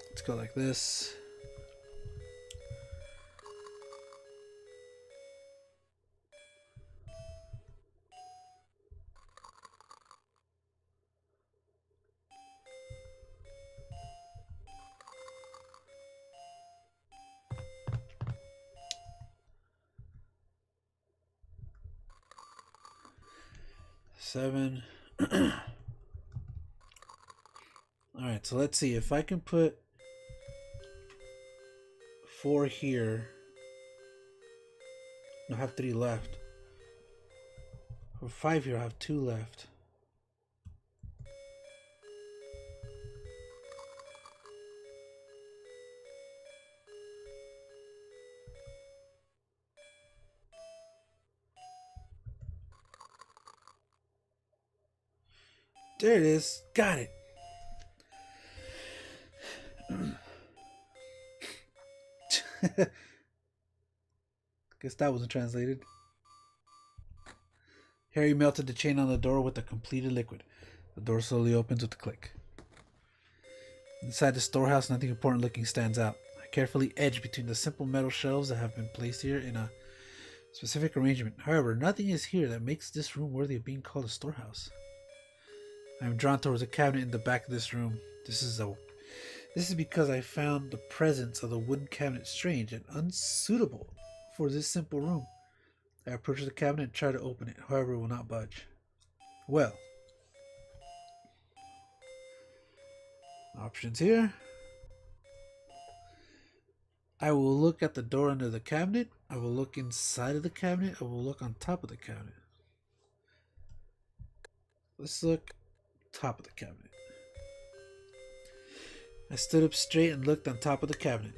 Let's go like this. Seven. Alright, so let's see if I can put 4 here. I have 3 left. For 5 here, I have 2 left. There it is. Got it. Guess that wasn't translated. Harry melted the chain on the door with the completed liquid. The door slowly opens with a click. Inside the storehouse, nothing important looking stands out. I carefully edge between the simple metal shelves that have been placed here in a specific arrangement. However, nothing is here that makes this room worthy of being called a storehouse. I am drawn towards a cabinet in the back of this room. This is because I found the presence of the wooden cabinet strange and unsuitable for this simple room. I approach the cabinet and try to open it, however it will not budge. Well, options here. I will look at the door under the cabinet. I will look inside of the cabinet. I will look on top of the cabinet. Let's look top of the cabinet. I stood up straight and looked on top of the cabinet.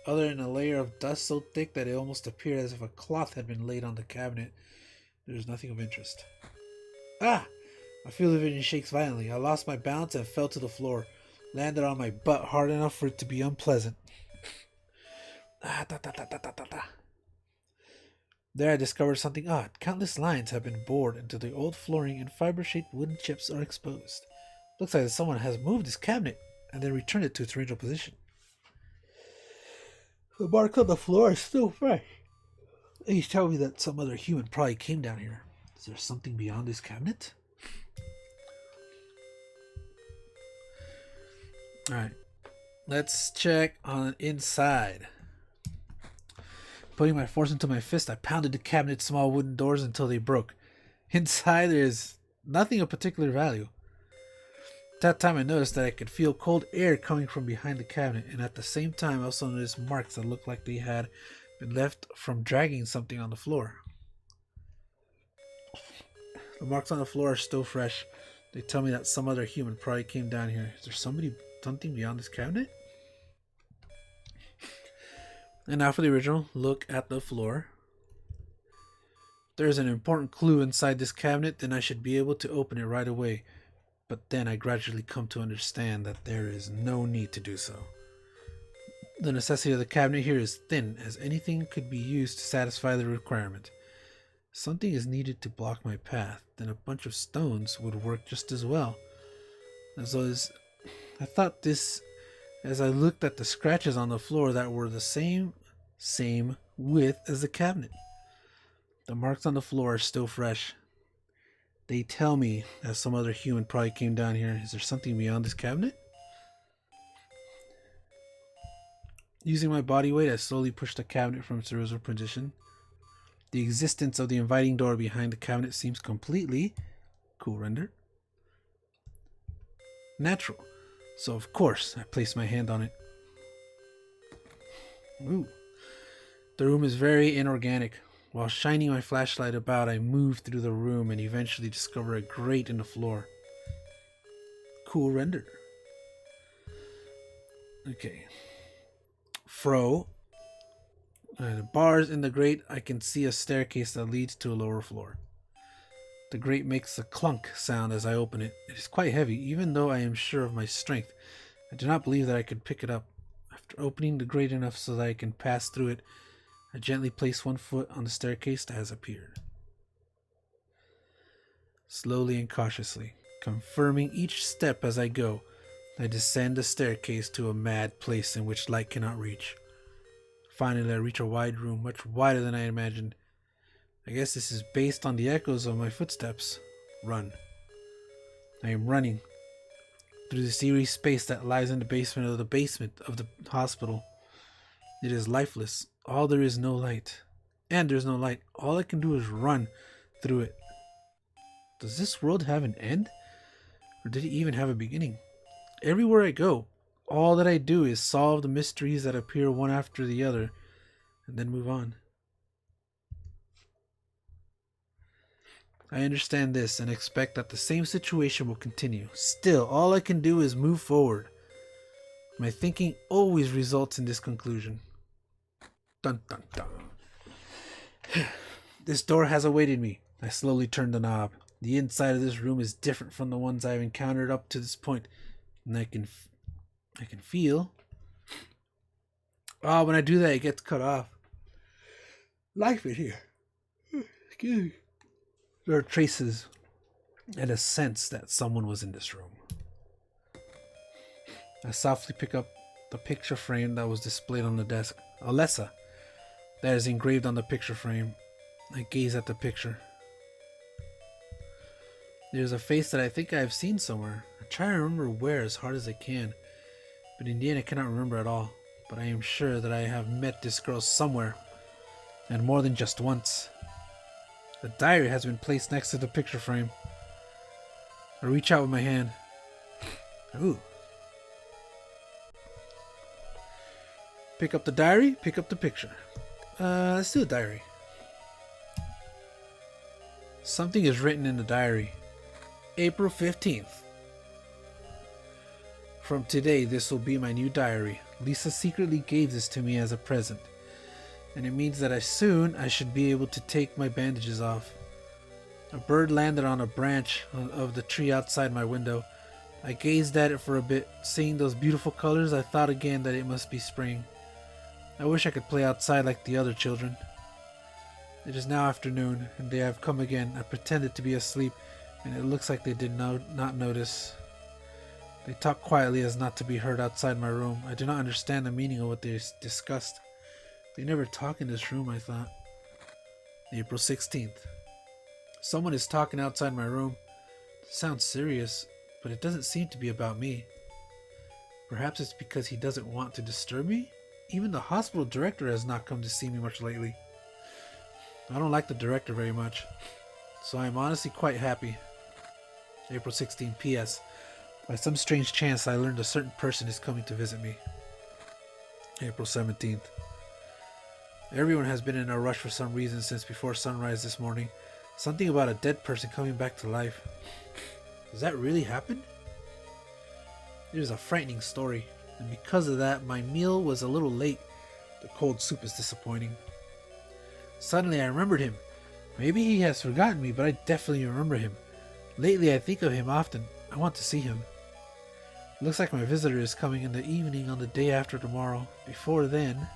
Other than a layer of dust so thick that it almost appeared as if a cloth had been laid on the cabinet, there is nothing of interest. Ah! My field of vision shakes violently. I lost my balance and fell to the floor. Landed on my butt hard enough for it to be unpleasant. There I discovered something odd. Countless lines have been bored into the old flooring and fiber-shaped wooden chips are exposed. Looks like someone has moved this cabinet and then returned it to its original position. The marks on the floor are still fresh. You tell me that some other human probably came down here. Is there something beyond this cabinet? Alright. Let's check on inside. Putting my force into my fist, I pounded the cabinet's small wooden doors until they broke. Inside there is nothing of particular value. At that time I noticed that I could feel cold air coming from behind the cabinet, and at the same time I also noticed marks that looked like they had been left from dragging something on the floor. The marks on the floor are still fresh. They tell me that some other human probably came down here. Is there something beyond this cabinet? And now for the original look at the floor. If there's an important clue inside this cabinet, then I should be able to open it right away. But then I gradually come to understand that there is no need to do so. The necessity of the cabinet here is thin, as anything could be used to satisfy the requirement. If something is needed to block my path, then a bunch of stones would work just as well. I thought this as I looked at the scratches on the floor that were the same width as the cabinet. The marks on the floor are still fresh. They tell me that some other human probably came down here. Is there something beyond this cabinet? Using my body weight, I slowly push the cabinet from its original position. The existence of the inviting door behind the cabinet seems completely cool render natural. So of course, I place my hand on it. Ooh. The room is very inorganic. While shining my flashlight about, I move through the room and eventually discover a grate in the floor. Cool render. Okay. The bars in the grate, I can see a staircase that leads to a lower floor. The grate makes a clunk sound as I open it. It is quite heavy, even though I am sure of my strength. I do not believe that I could pick it up. After opening the grate enough so that I can pass through it, I gently place one foot on the staircase that has appeared. Slowly and cautiously, confirming each step as I go, I descend the staircase to a mad place in which light cannot reach. Finally, I reach a wide room, much wider than I imagined. I guess this is based on the echoes of my footsteps. Run. I am running through the eerie space that lies in the basement of the hospital. It is lifeless. All there is no light. And there's no light. All I can do is run through it. Does this world have an end? Or did it even have a beginning? Everywhere I go, all that I do is solve the mysteries that appear one after the other, and then move on. I understand this and expect that the same situation will continue. Still, all I can do is move forward. My thinking always results in this conclusion. Dun dun dun. This door has awaited me. I slowly turn the knob. The inside of this room is different from the ones I've encountered up to this point, and I can feel. Oh, when I do that, it gets cut off. Life in here. Excuse me. There are traces and a sense that someone was in this room. I softly pick up the picture frame that was displayed on the desk. Alessa, that is engraved on the picture frame. I gaze at the picture. There's a face that I think I have seen somewhere. I try to remember where as hard as I can, but in the end I cannot remember at all. But I am sure that I have met this girl somewhere, and more than just once. A diary has been placed next to the picture frame. I reach out with my hand. Ooh. Pick up the diary, pick up the picture. Let's do a diary. Something is written in the diary. April 15th. From today, this will be my new diary. Lisa secretly gave this to me as a present, and it means that soon I should be able to take my bandages off. A bird landed on a branch of the tree outside my window. I gazed at it for a bit. Seeing those beautiful colors, I thought again that it must be spring. I wish I could play outside like the other children. It is now afternoon, and they have come again. I pretended to be asleep, and it looks like they did not notice. They talk quietly as not to be heard outside my room. I do not understand the meaning of what they discussed. They never talk in this room, I thought. April 16th. Someone is talking outside my room. It sounds serious, but it doesn't seem to be about me. Perhaps it's because he doesn't want to disturb me? Even the hospital director has not come to see me much lately. I don't like the director very much, so I am honestly quite happy. April 16th. P.S. By some strange chance, I learned a certain person is coming to visit me. April 17th. Everyone has been in a rush for some reason since before sunrise this morning. Something about a dead person coming back to life. Does that really happen? It is a frightening story, and because of that, my meal was a little late. The cold soup is disappointing. Suddenly I remembered him. Maybe he has forgotten me, but I definitely remember him. Lately I think of him often. I want to see him. It looks like my visitor is coming in the evening on the day after tomorrow. Before then,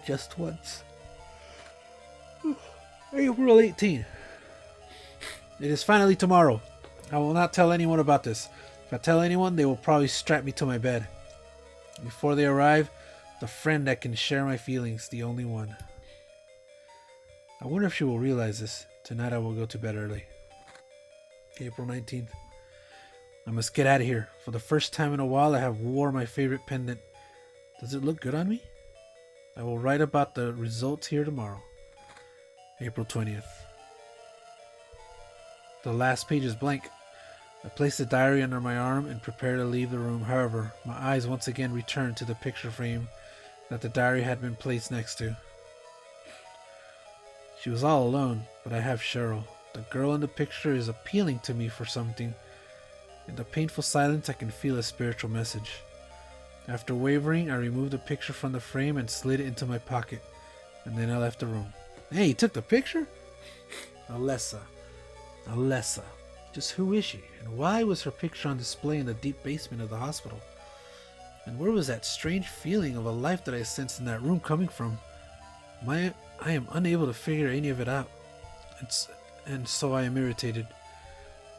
just once. April 18th. It is finally tomorrow. I will not tell anyone about this. If I tell anyone, they will probably strap me to my bed. Before they arrive, the friend that can share my feelings, the only one. I wonder if she will realize this. Tonight I will go to bed early. April 19th. I must get out of here. For the first time in a while, I have wore my favorite pendant. Does it look good on me? I will write about the results here tomorrow. April 20th. The last page is blank. I place the diary under my arm and prepare to leave the room. However, my eyes once again return to the picture frame that the diary had been placed next to. She was all alone, but I have Cheryl. The girl in the picture is appealing to me for something. In the painful silence, I can feel a spiritual message. After wavering, I removed the picture from the frame and slid it into my pocket, and then I left the room. Hey, you took the picture? Alessa. Just who is she, and why was her picture on display in the deep basement of the hospital? And where was that strange feeling of a life that I sensed in that room coming from? I am unable to figure any of it out, and so I am irritated.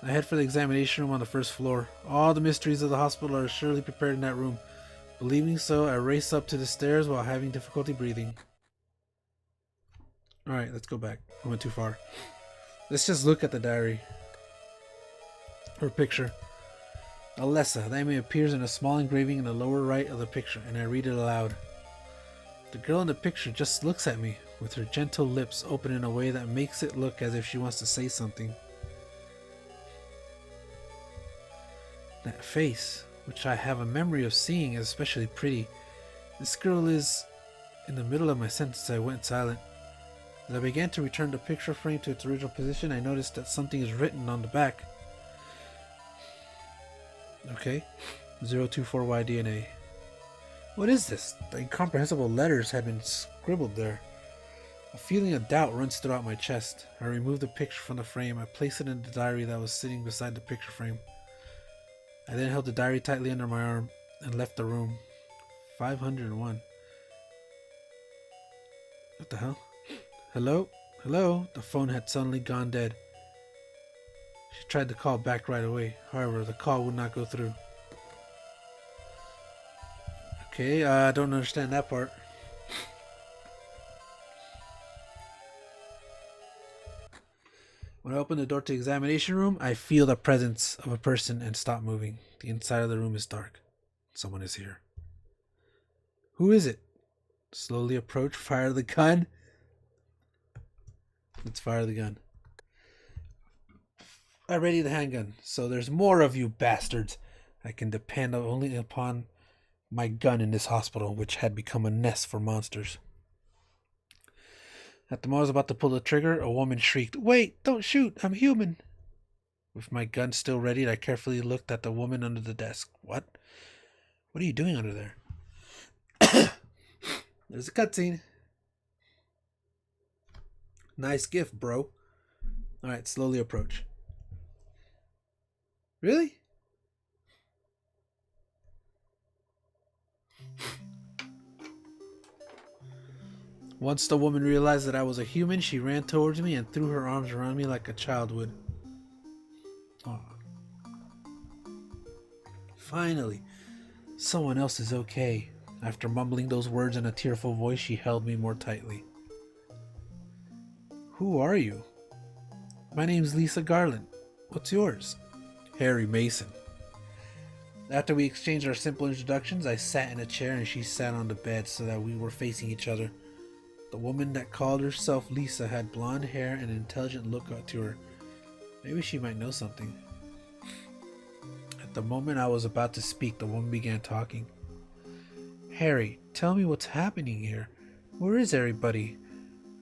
I head for the examination room on the first floor. All the mysteries of the hospital are surely prepared in that room. Believing so, I race up to the stairs while having difficulty breathing. Alright, let's go back. I went too far. Let's just look at the diary. Her picture. Alessa. That name appears in a small engraving in the lower right of the picture, and I read it aloud. The girl in the picture just looks at me, with her gentle lips open in a way that makes it look as if she wants to say something. That face, which I have a memory of seeing, is especially pretty. This girl is... In the middle of my sentence, I went silent. As I began to return the picture frame to its original position, I noticed that something is written on the back. Okay. 024Y DNA. What is this? The incomprehensible letters had been scribbled there. A feeling of doubt runs throughout my chest. I remove the picture from the frame. I place it in the diary that was sitting beside the picture frame. I then held the diary tightly under my arm and left the room. 501. What the hell? Hello? Hello? The phone had suddenly gone dead. She tried to call back right away. However, the call would not go through. Okay, I don't understand that part. When I open the door to the examination room, I feel the presence of a person and stop moving. The inside of the room is dark. Someone is here. Who is it? Slowly approach, fire the gun. Let's fire the gun. I ready the handgun. So there's more of you bastards. I can depend only upon my gun in this hospital, which had become a nest for monsters. At the moment I was about to pull the trigger, a woman shrieked, "Wait, don't shoot, I'm human." With my gun still ready, I carefully looked at the woman under the desk. What? What are you doing under there? There's a cutscene. Nice gift, bro. Alright, slowly approach. Really? Once the woman realized that I was a human, she ran towards me and threw her arms around me like a child would. Aww. Finally, someone else is okay. After mumbling those words in a tearful voice, she held me more tightly. Who are you? My name's Lisa Garland. What's yours? Harry Mason. After we exchanged our simple introductions, I sat in a chair and she sat on the bed so that we were facing each other. The woman that called herself Lisa had blonde hair and an intelligent look to her. Maybe she might know something. At the moment I was about to speak, the woman began talking. Harry, tell me what's happening here. Where is everybody?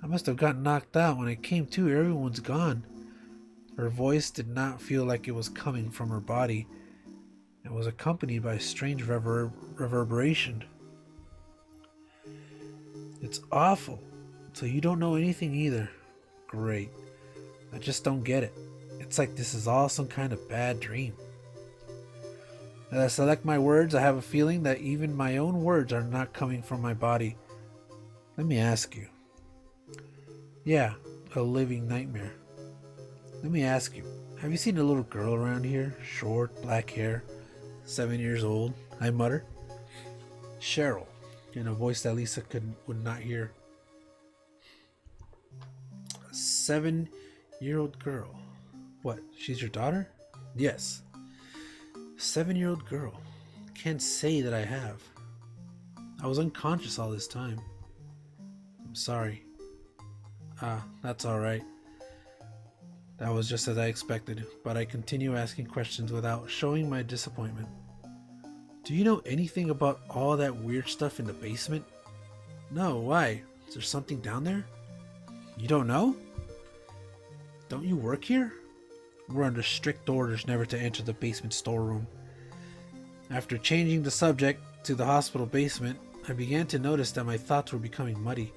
I must have gotten knocked out. When I came to, everyone's gone. Her voice did not feel like it was coming from her body. It was accompanied by a strange reverberation. It's awful. So you don't know anything either. Great. I just don't get it. It's like this is all some kind of bad dream. As I select my words, I have a feeling that even my own words are not coming from my body. Let me ask you. Yeah, a living nightmare. Let me ask you, have you seen a little girl around here? Short, black hair, 7 years old, I mutter. Cheryl, in a voice that Lisa would not hear. A 7-year-old girl. What, she's your daughter? Yes. 7-year-old girl. Can't say that I have. I was unconscious all this time. I'm sorry. That's alright. That was just as I expected, but I continue asking questions without showing my disappointment. Do you know anything about all that weird stuff in the basement? No, why? Is there something down there? You don't know? Don't you work here? We're under strict orders never to enter the basement storeroom. After changing the subject to the hospital basement, I began to notice that my thoughts were becoming muddy.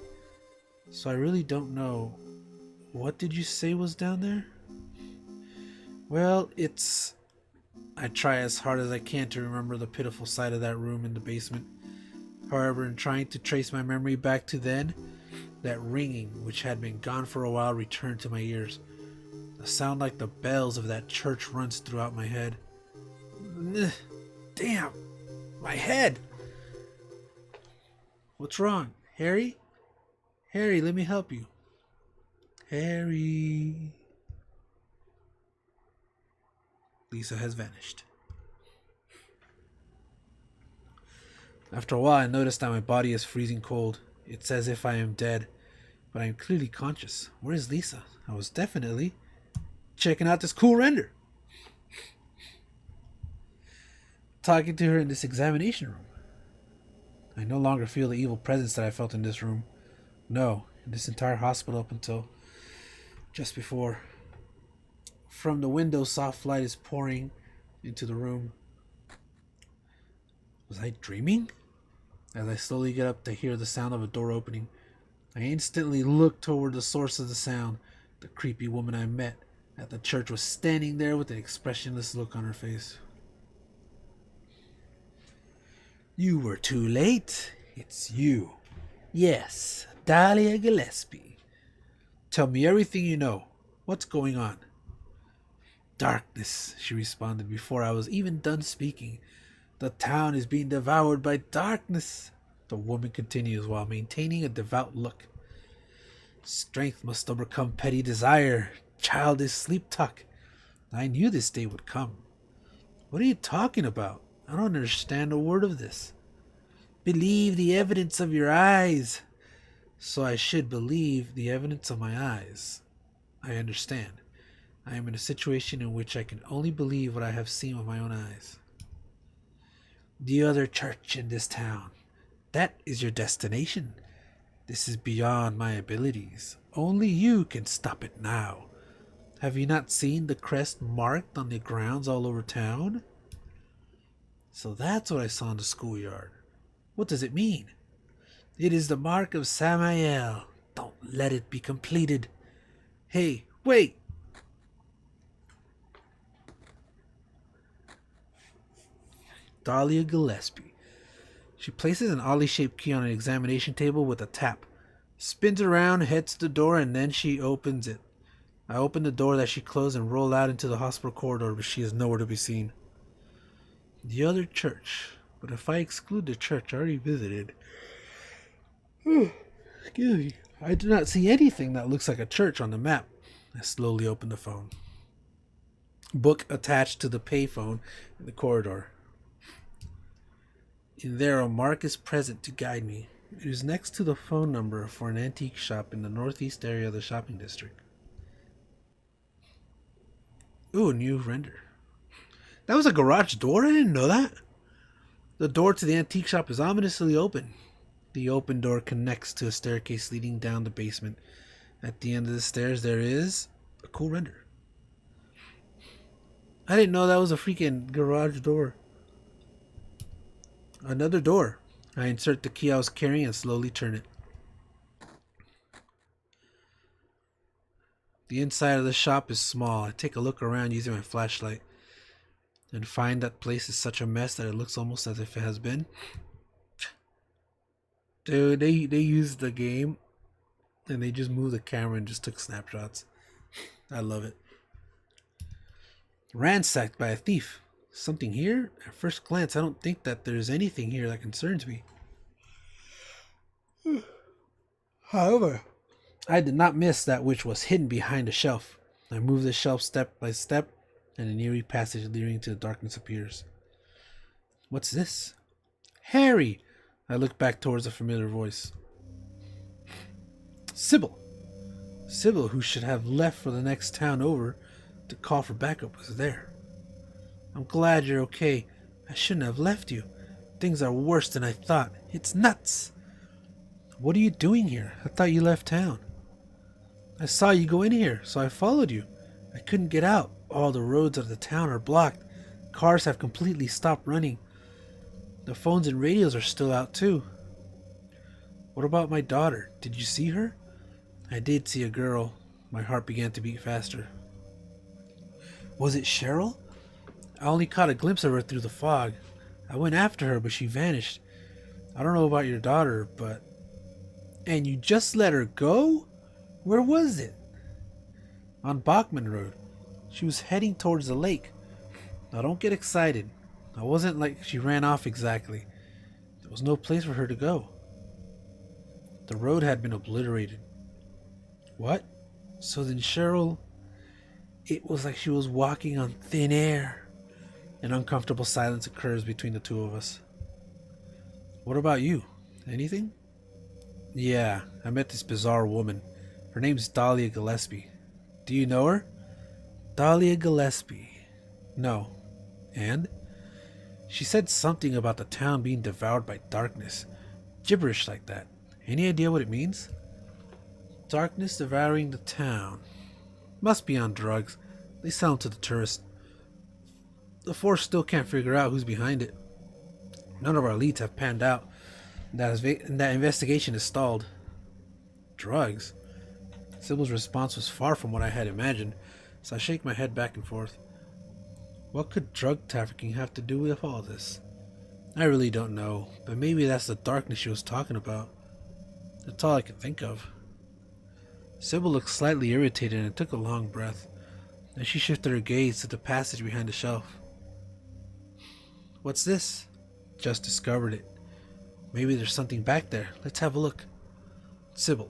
So I really don't know. What did you say was down there? Well, it's... I try as hard as I can to remember the pitiful sight of that room in the basement. However, in trying to trace my memory back to then, that ringing, which had been gone for a while, returned to my ears. A sound like the bells of that church runs throughout my head. Damn! My head! What's wrong? Harry? Harry, let me help you. Harry... Lisa has vanished. After a while, I noticed that my body is freezing cold. It's as if I am dead, but I am clearly conscious. Where is Lisa? I was definitely checking out this cool render. Talking to her in this examination room. I no longer feel the evil presence that I felt in this room. No, in this entire hospital up until just before. From the window, soft light is pouring into the room. Was I dreaming? As I slowly get up to hear the sound of a door opening, I instantly look toward the source of the sound. The creepy woman I met at the church was standing there with an expressionless look on her face. You were too late. It's you. Yes, Dahlia Gillespie. Tell me everything you know. What's going on? Darkness, she responded before I was even done speaking. The town is being devoured by darkness, the woman continues while maintaining a devout look. Strength must overcome petty desire, childish sleep talk. I knew this day would come. What are you talking about? I don't understand a word of this. Believe the evidence of your eyes. So I should believe the evidence of my eyes. I understand. I am in a situation in which I can only believe what I have seen with my own eyes. The other church in this town. That is your destination. This is beyond my abilities. Only you can stop it now. Have you not seen the crest marked on the grounds all over town? So that's what I saw in the schoolyard. What does it mean? It is the mark of Samael. Don't let it be completed. Hey, wait! Dahlia Gillespie. She places an oddly-shaped key on an examination table with a tap. Spins around, heads to the door, and then she opens it. I open the door that she closed and roll out into the hospital corridor, but she is nowhere to be seen. The other church. But if I exclude the church I already visited... Excuse me. I do not see anything that looks like a church on the map. I slowly open the phone. Book attached to the payphone in the corridor. In there, a mark is present to guide me. It is next to the phone number for an antique shop in the northeast area of the shopping district. Ooh, a new render. That was a garage door? I didn't know that. The door to the antique shop is ominously open. The open door connects to a staircase leading down the basement. At the end of the stairs, there is a cool render. I didn't know that was a freaking garage door. Another door. I insert the key I was carrying and slowly turn it. The inside of the shop is small. I take a look around using my flashlight and find that place is such a mess that it looks almost as if it has been. Dude, they used the game and they just moved the camera and just took snapshots. I love it. Ransacked by a thief. Something here? At first glance, I don't think that there's anything here that concerns me. However, I did not miss that which was hidden behind a shelf. I move the shelf step by step, and an eerie passage leading to the darkness appears. What's this? Harry! I looked back towards a familiar voice. Sybil! Sybil, who should have left for the next town over to call for backup, was there. I'm glad you're okay. I shouldn't have left you. Things are worse than I thought. It's nuts! What are you doing here? I thought you left town. I saw you go in here, so I followed you. I couldn't get out. All the roads of the town are blocked. Cars have completely stopped running. The phones and radios are still out too. What about my daughter? Did you see her? I did see a girl. My heart began to beat faster. Was it Cheryl? I only caught a glimpse of her through the fog. I went after her, but she vanished. I don't know about your daughter, but... And you just let her go? Where was it? On Bachman Road. She was heading towards the lake. Now don't get excited. It wasn't like she ran off exactly. There was no place for her to go. The road had been obliterated. What? So then Cheryl... It was like she was walking on thin air. An uncomfortable silence occurs between the two of us. What about you? Anything? Yeah, I met this bizarre woman. Her name's Dahlia Gillespie. Do you know her? Dahlia Gillespie. No. And? She said something about the town being devoured by darkness. Gibberish like that. Any idea what it means? Darkness devouring the town. Must be on drugs. They sell them to the tourists. The force still can't figure out who's behind it. None of our leads have panned out. That investigation is stalled. Drugs? Sybil's response was far from what I had imagined, so I shake my head back and forth. What could drug trafficking have to do with all this? I really don't know, but maybe that's the darkness she was talking about. That's all I could think of. Sybil looked slightly irritated and took a long breath. Then she shifted her gaze to the passage behind the shelf. What's this? Just discovered it. Maybe there's something back there. Let's have a look. Sybil.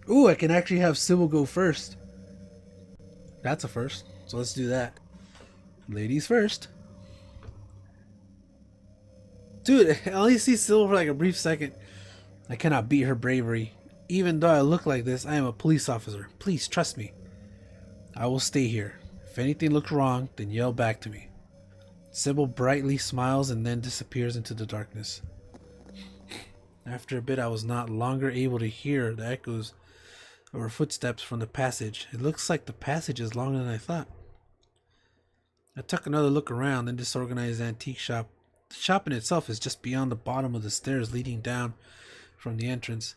Ooh, I can actually have Sybil go first. That's a first, so let's do that. Ladies first. Dude, I only see Sybil for like a brief second. I cannot beat her bravery. Even though I look like this, I am a police officer. Please trust me. I will stay here. If anything looks wrong, then yell back to me. Sybil brightly smiles and then disappears into the darkness. After a bit, I was not longer able to hear the echoes of her footsteps from the passage. It looks like the passage is longer than I thought. I took another look around the disorganized antique shop. The shop in itself is just beyond the bottom of the stairs leading down from the entrance.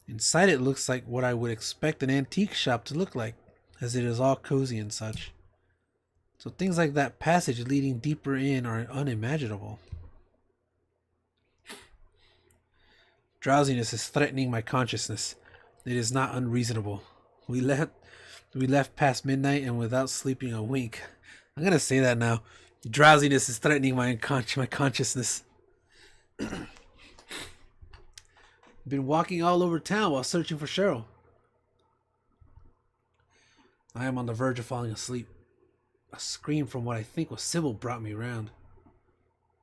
Inside it looks like what I would expect an antique shop to look like, as it is all cozy and such. So things like that passage leading deeper in are unimaginable. Drowsiness is threatening my consciousness. It is not unreasonable. We left past midnight and without sleeping a wink. I'm gonna say that now. Drowsiness is threatening my consciousness. Been walking all over town while searching for Cheryl. I am on the verge of falling asleep. A scream from what I think was Sybil brought me around.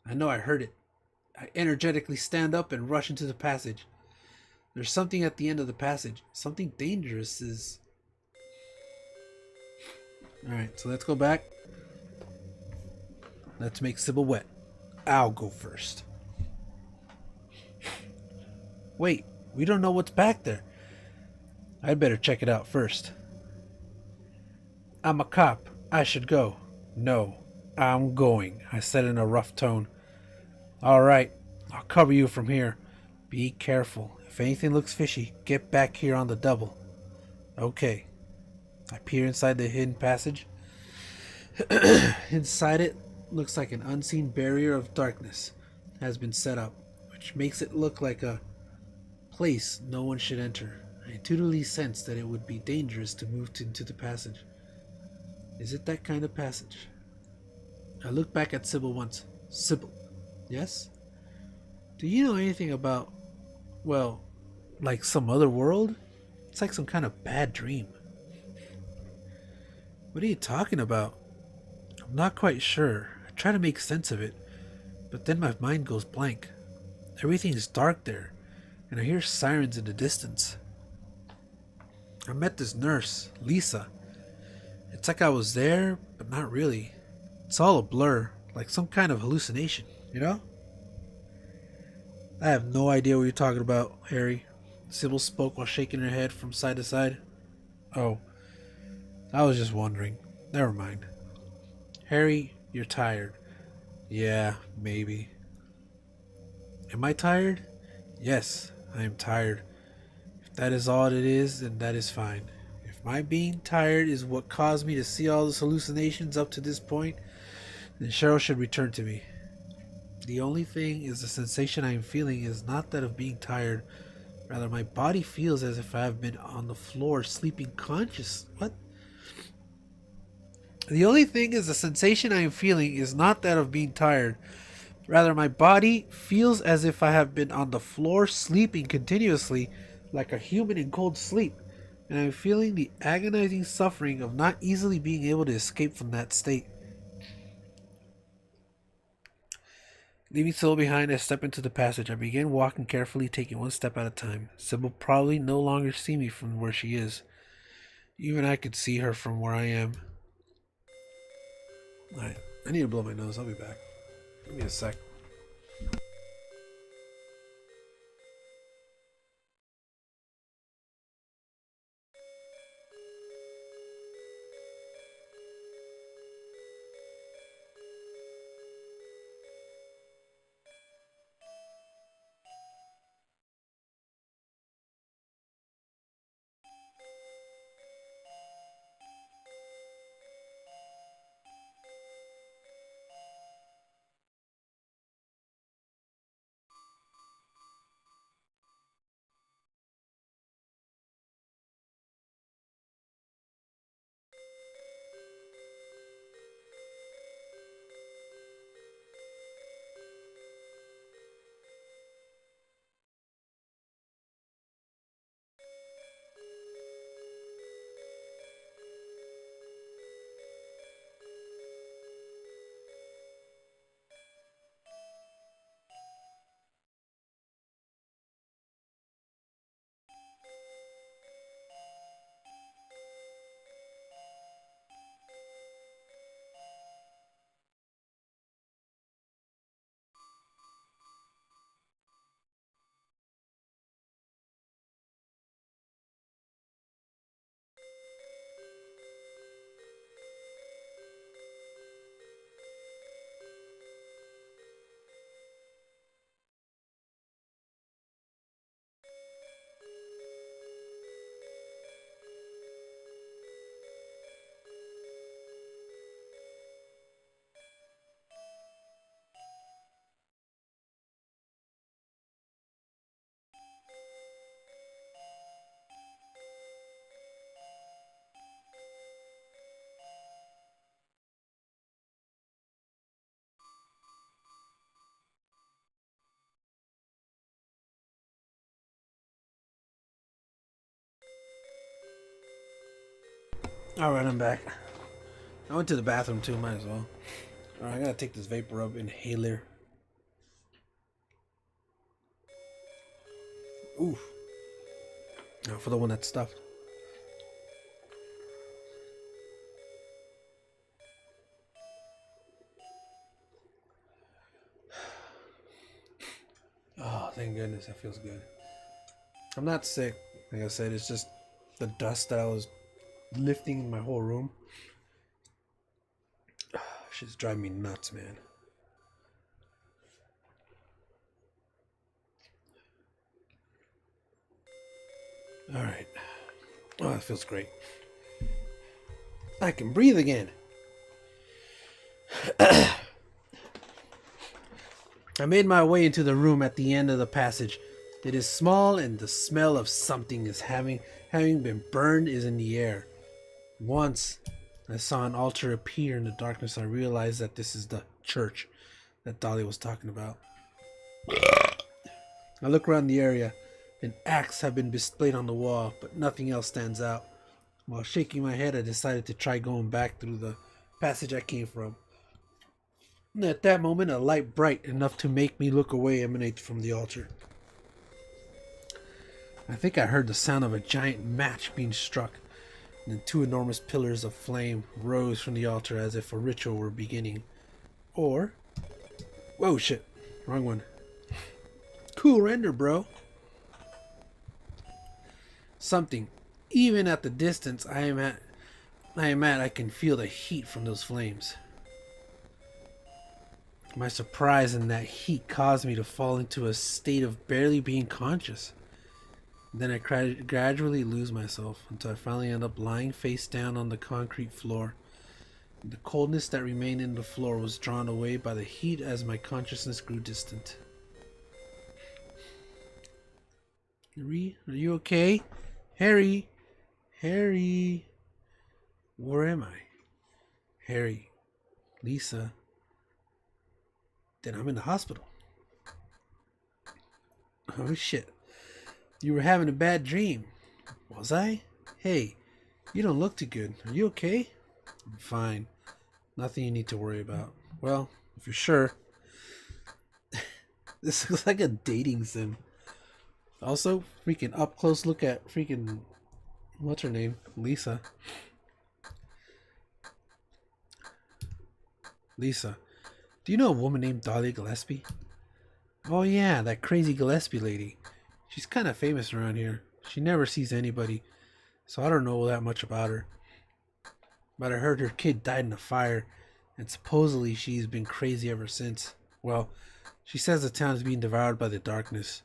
I know I heard it. I energetically stand up and rush into the passage. There's something at the end of the passage. Something dangerous is... Alright, so let's go back. Let's make Sybil wet. I'll go first. Wait, we don't know what's back there. I'd better check it out first. I'm a cop. I should go. No, I'm going, I said in a rough tone. Alright, I'll cover you from here. Be careful. If anything looks fishy, get back here on the double. Okay. I peer inside the hidden passage. Inside it looks like an unseen barrier of darkness has been set up, which makes it look like a place no one should enter. I intuitively sense that it would be dangerous to move into the passage. Is it that kind of passage? I look back at Sybil once. Sybil. Yes? Do you know anything about, well, like some other world? It's like some kind of bad dream. What are you talking about? I'm not quite sure. I try to make sense of it, but then my mind goes blank. Everything is dark there, and I hear sirens in the distance. I met this nurse, Lisa. It's like I was there, but not really. It's all a blur, like some kind of hallucination, you know? I have no idea what you're talking about, Harry. Sybil spoke while shaking her head from side to side. Oh, I was just wondering. Never mind. Harry, you're tired. Yeah, maybe. Am I tired? Yes, I am tired. If that is all it is, then that is fine. If my being tired is what caused me to see all those hallucinations up to this point, then Cheryl should return to me. The only thing is the sensation I am feeling is not that of being tired. Rather, my body feels as if I have been on the floor sleeping conscious. What? The only thing is the sensation I am feeling is not that of being tired. Rather, my body feels as if I have been on the floor sleeping continuously like a human in cold sleep, and I'm feeling the agonizing suffering of not easily being able to escape from that state. Leaving Sybil behind, I step into the passage. I begin walking carefully, taking one step at a time. Sybil probably no longer see me from where she is. Even I could see her from where I am. Alright, I need to blow my nose. I'll be back. Give me a sec. Alright, I'm back. I went to the bathroom too, might as well. Alright, I gotta take this vapor rub inhaler. Oof. Now for the one that's stuffed. Oh, thank goodness, that feels good. I'm not sick, like I said, it's just the dust that I was lifting in my whole room. Shit's driving me nuts, man. Alright. Oh, that feels great. I can breathe again. I made my way into the room at the end of the passage. It is small and the smell of something is having been burned is in the air. Once I saw an altar appear in the darkness. I realized that this is the church that Dolly was talking about. I look around the area. An axe had been displayed on the wall, but nothing else stands out. While shaking my head, I decided to try going back through the passage I came from. At that moment, a light bright enough to make me look away emanates from the altar. I think I heard the sound of a giant match being struck, and then two enormous pillars of flame rose from the altar as if a ritual were beginning. Or... Whoa, shit. Wrong one. Cool render, bro. Something. Even at the distance I am at, I can feel the heat from those flames. My surprise in that heat caused me to fall into a state of barely being conscious. Then I gradually lose myself until I finally end up lying face down on the concrete floor. The coldness that remained in the floor was drawn away by the heat as my consciousness grew distant. Harry, are you okay? Harry! Harry! Where am I? Harry. Lisa. Then I'm in the hospital. Oh shit. You were having a bad dream. Was I? Hey, you don't look too good. Are you okay? I'm fine. Nothing you need to worry about. Well, if you're sure. This looks like a dating sim. Also, freaking up close look at freaking... What's her name? Lisa. Lisa. Do you know a woman named Dahlia Gillespie? Oh yeah, that crazy Gillespie lady. She's kind of famous around here. She never sees anybody, so I don't know that much about her. But I heard her kid died in a fire, and supposedly she's been crazy ever since. Well, she says the town is being devoured by the darkness.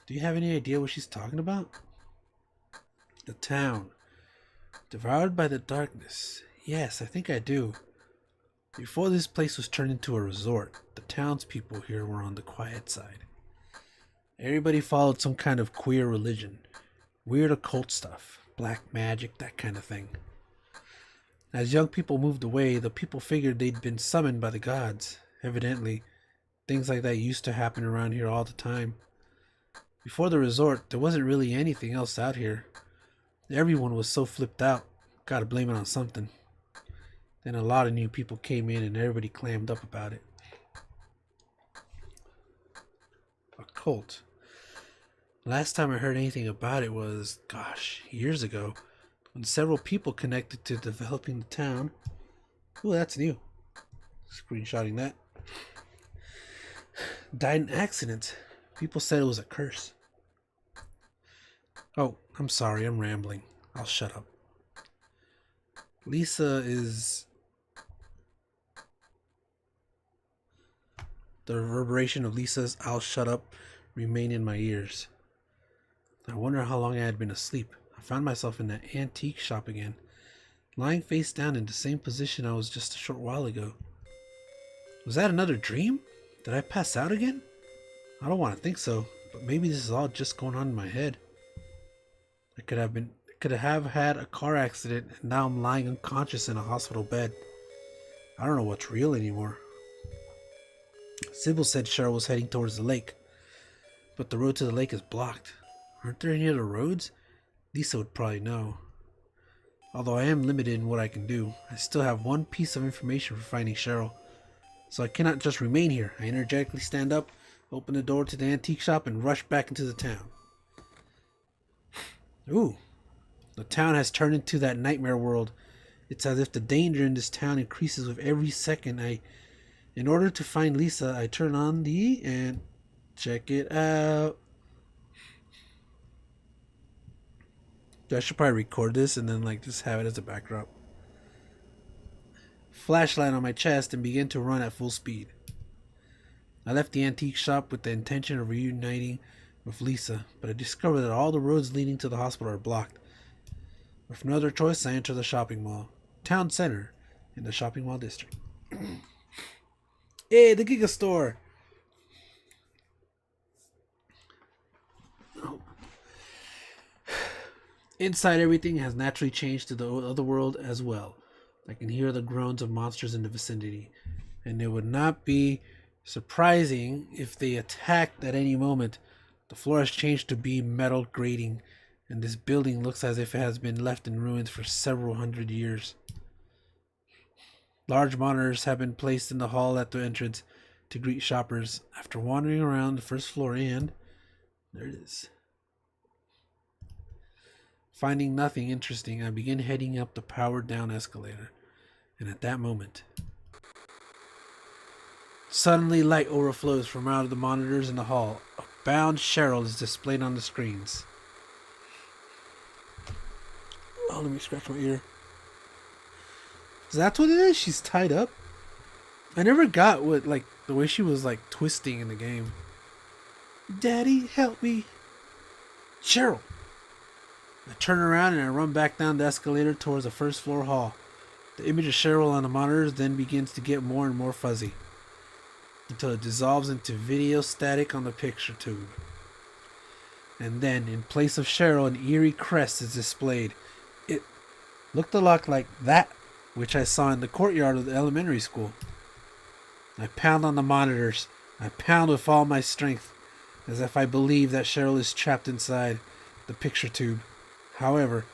Do you have any idea what she's talking about? The town. Devoured by the darkness. Yes, I think I do. Before this place was turned into a resort, the townspeople here were on the quiet side. Everybody followed some kind of queer religion. Weird occult stuff. Black magic, that kind of thing. As young people moved away, the people figured they'd been summoned by the gods. Evidently, things like that used to happen around here all the time. Before the resort, there wasn't really anything else out here. Everyone was so flipped out. Gotta blame it on something. Then a lot of new people came in and everybody clammed up about it. A cult. Last time I heard anything about it was, gosh, years ago, when several people connected to developing the town. Ooh, that's new. Screenshotting that. Died in an accident. People said it was a curse. Oh, I'm sorry, I'm rambling. I'll shut up. Lisa is... The reverberation of Lisa's "I'll shut up" remained in my ears. I wonder how long I had been asleep. I found myself in that antique shop again, lying face down in the same position I was just a short while ago. Was that another dream? Did I pass out again? I don't want to think so, but maybe this is all just going on in my head. I could have had a car accident and now I'm lying unconscious in a hospital bed. I don't know what's real anymore. Sybil said Cheryl was heading towards the lake, but the road to the lake is blocked. Aren't there any other roads? Lisa would probably know. Although I am limited in what I can do, I still have one piece of information for finding Cheryl. So I cannot just remain here. I energetically stand up, open the door to the antique shop, and rush back into the town. Ooh, the town has turned into that nightmare world. It's as if the danger in this town increases with every second. In order to find Lisa, I turn on and check it out. I should probably record this and then just have it as a backdrop. Flashlight on my chest and begin to run at full speed. I left the antique shop with the intention of reuniting with Lisa, but I discovered that all the roads leading to the hospital are blocked. With no other choice, I enter the shopping mall. Town center in the shopping mall district. Hey, the Giga Store! Inside, everything has naturally changed to the other world as well. I can hear the groans of monsters in the vicinity, and it would not be surprising if they attacked at any moment. The floor has changed to be metal grating, and this building looks as if it has been left in ruins for several hundred years. Large monitors have been placed in the hall at the entrance to greet shoppers. After wandering around the first floor and... there it is. Finding nothing interesting, I begin heading up the powered down escalator. And at that moment, suddenly light overflows from out of the monitors in the hall. A bound Cheryl is displayed on the screens. Oh, let me scratch my ear. Is that what it is? She's tied up? I never got what, like, the way she was, like, twisting in the game. Daddy, help me. Cheryl! I turn around and I run back down the escalator towards the first floor hall. The image of Cheryl on the monitors then begins to get more and more fuzzy, until it dissolves into video static on the picture tube. And then, in place of Cheryl, an eerie crest is displayed. It looked a lot like that which I saw in the courtyard of the elementary school. I pound on the monitors. I pound with all my strength, as if I believe that Cheryl is trapped inside the picture tube. However,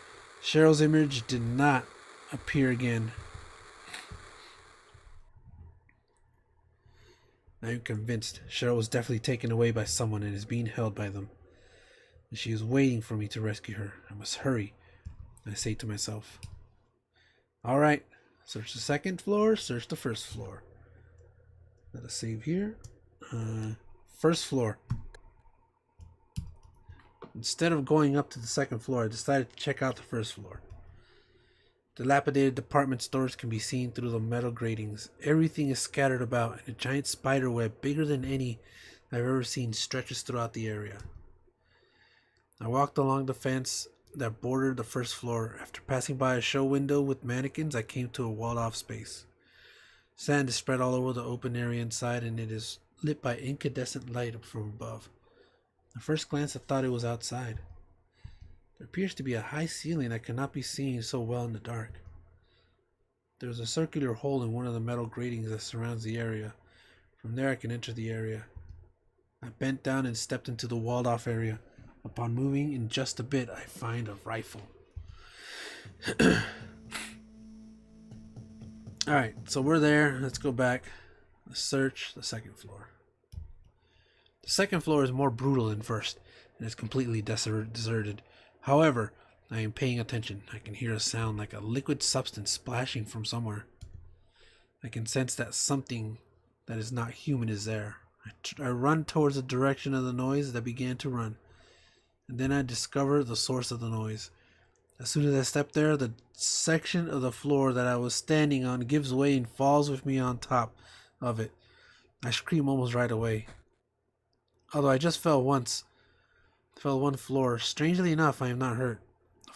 Cheryl's image did not appear again. I am convinced Cheryl was definitely taken away by someone and is being held by them. And she is waiting for me to rescue her. I must hurry, I say to myself. Alright, search the second floor, search the first floor. Let us save here. First floor. Instead of going up to the second floor, I decided to check out the first floor. Dilapidated department stores can be seen through the metal gratings. Everything is scattered about, and a giant spider web bigger than any I've ever seen stretches throughout the area. I walked along the fence that bordered the first floor. After passing by a show window with mannequins, I came to a walled-off space. Sand is spread all over the open area inside, and it is lit by incandescent light from above. At first glance, I thought it was outside. There appears to be a high ceiling that cannot be seen so well in the dark. There is a circular hole in one of the metal gratings that surrounds the area. From there I can enter the area. I bent down and stepped into the walled-off area. Upon moving in just a bit, I find a rifle. Alright, so we're there. Let's go back. Let's search the second floor. The second floor is more brutal than first, and is completely deserted. However, I am paying attention. I can hear a sound like a liquid substance splashing from somewhere. I can sense that something that is not human is there. I run towards the direction of the noise that began to run, and then I discover the source of the noise. As soon as I step there, the section of the floor that I was standing on gives way and falls with me on top of it. I scream almost right away. Although I just fell one floor. Strangely enough, I am not hurt.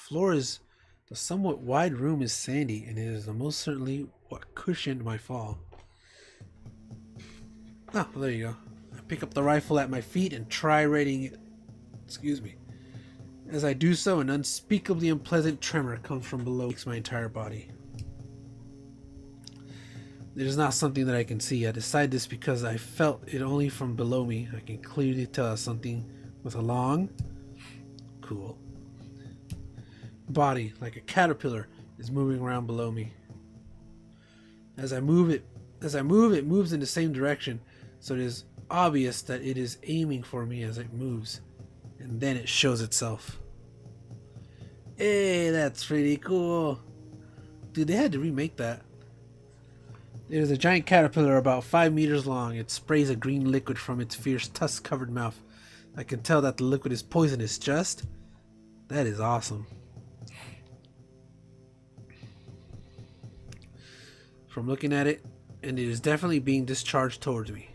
The somewhat wide room is sandy, and it is most certainly what cushioned my fall. Oh, well, there you go. I pick up the rifle at my feet and try readying it. Excuse me. As I do so, an unspeakably unpleasant tremor comes from below, makes my entire body. It is not something that I can see. I decide this because I felt it only from below me. I can clearly tell something with a long, cool body, like a caterpillar, is moving around below me. As I move, it moves in the same direction, so it is obvious that it is aiming for me as it moves, and then it shows itself. Hey, that's pretty cool. Dude, they had to remake that. It is a giant caterpillar about 5 meters long. It sprays a green liquid from its fierce tusk-covered mouth. I can tell that the liquid is poisonous. That is awesome. From looking at it, and it is definitely being discharged towards me.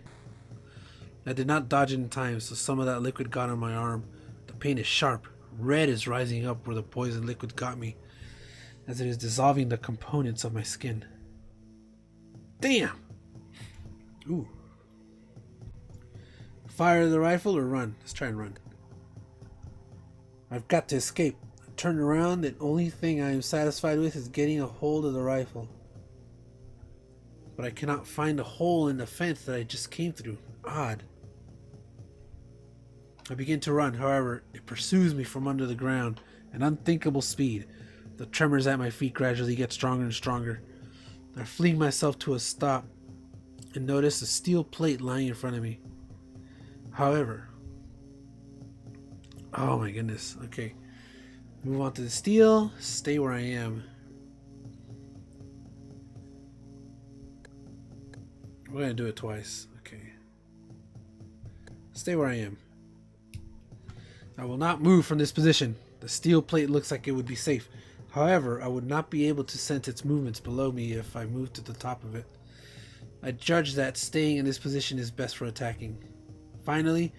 I did not dodge in time, so some of that liquid got on my arm. The pain is sharp. Red is rising up where the poison liquid got me, as it is dissolving the components of my skin. Damn! Ooh. Fire the rifle or run? Let's try and run. I've got to escape. I turn around, the only thing I am satisfied with is getting a hold of the rifle. But I cannot find a hole in the fence that I just came through. Odd. I begin to run, however, it pursues me from under the ground, an unthinkable speed. The tremors at my feet gradually get stronger and stronger. I fling myself to a stop and notice a steel plate lying in front of me. However, oh my goodness, okay. Move on to the steel, stay where I am. We're gonna do it twice, okay. Stay where I am. I will not move from this position. The steel plate looks like it would be safe. However, I would not be able to sense its movements below me if I moved to the top of it. I judge that staying in this position is best for attacking. Finally,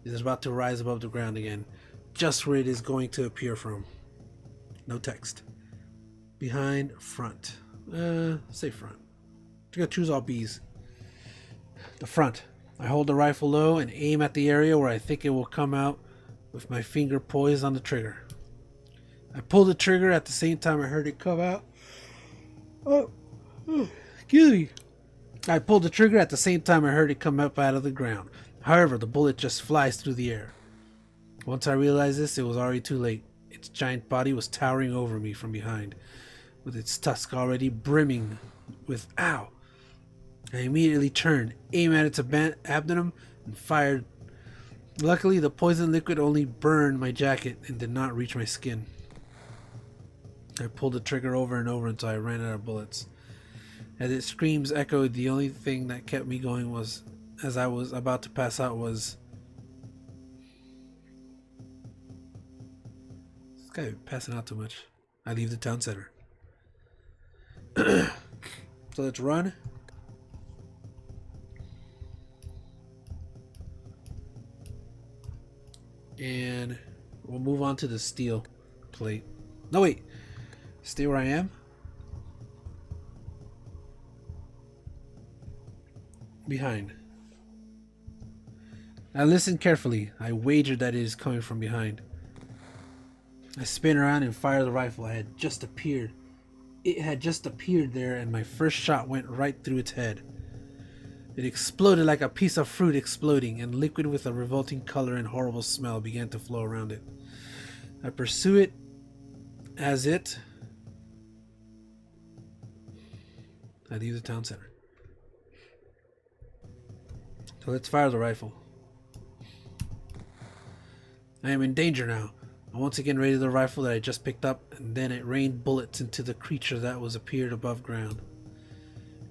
it is about to rise above the ground again, just where it is going to appear from. No text. Behind, front. Say front. I'm gonna choose all B's. The front. I hold the rifle low and aim at the area where I think it will come out with my finger poised on the trigger. I pulled the trigger at the same time I heard it come out. Excuse me. I pulled the trigger at the same time I heard it come up out of the ground. However, the bullet just flies through the air. Once I realized this, it was already too late. Its giant body was towering over me from behind, with its tusk already brimming with ow. I immediately turned, aimed at its abdomen, and fired. Luckily, the poison liquid only burned my jacket and did not reach my skin. I pulled the trigger over and over until I ran out of bullets. As its screams echoed, the only thing that kept me going was, as I was about to pass out, was... This guy passing out too much. I leave the town center. So let's run. And we'll move on to the steel plate. No, wait. Stay where I am. Behind. Now listen carefully. I wager that it is coming from behind. I spin around and fire the rifle. It had just appeared there, and my first shot went right through its head. It exploded like a piece of fruit exploding, and liquid with a revolting color and horrible smell began to flow around it. I pursue it as it... I leave the town center. So let's fire the rifle. I am in danger now. I once again raised the rifle that I just picked up, and then it rained bullets into the creature that was appeared above ground.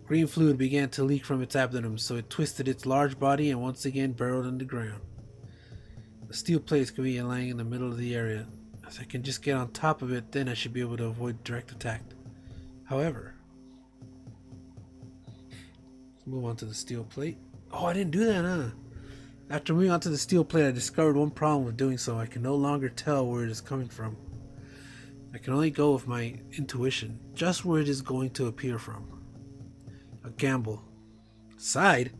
Green fluid began to leak from its abdomen, so it twisted its large body and once again burrowed in the ground. The steel plates could be lying in the middle of the area. If I can just get on top of it, then I should be able to avoid direct attack. However, let's move on to the steel plate. Oh, I didn't do that, huh? After moving on to the steel plate, I discovered one problem with doing so. I can no longer tell where it is coming from. I can only go with my intuition, just where it is going to appear from. A gamble. Side?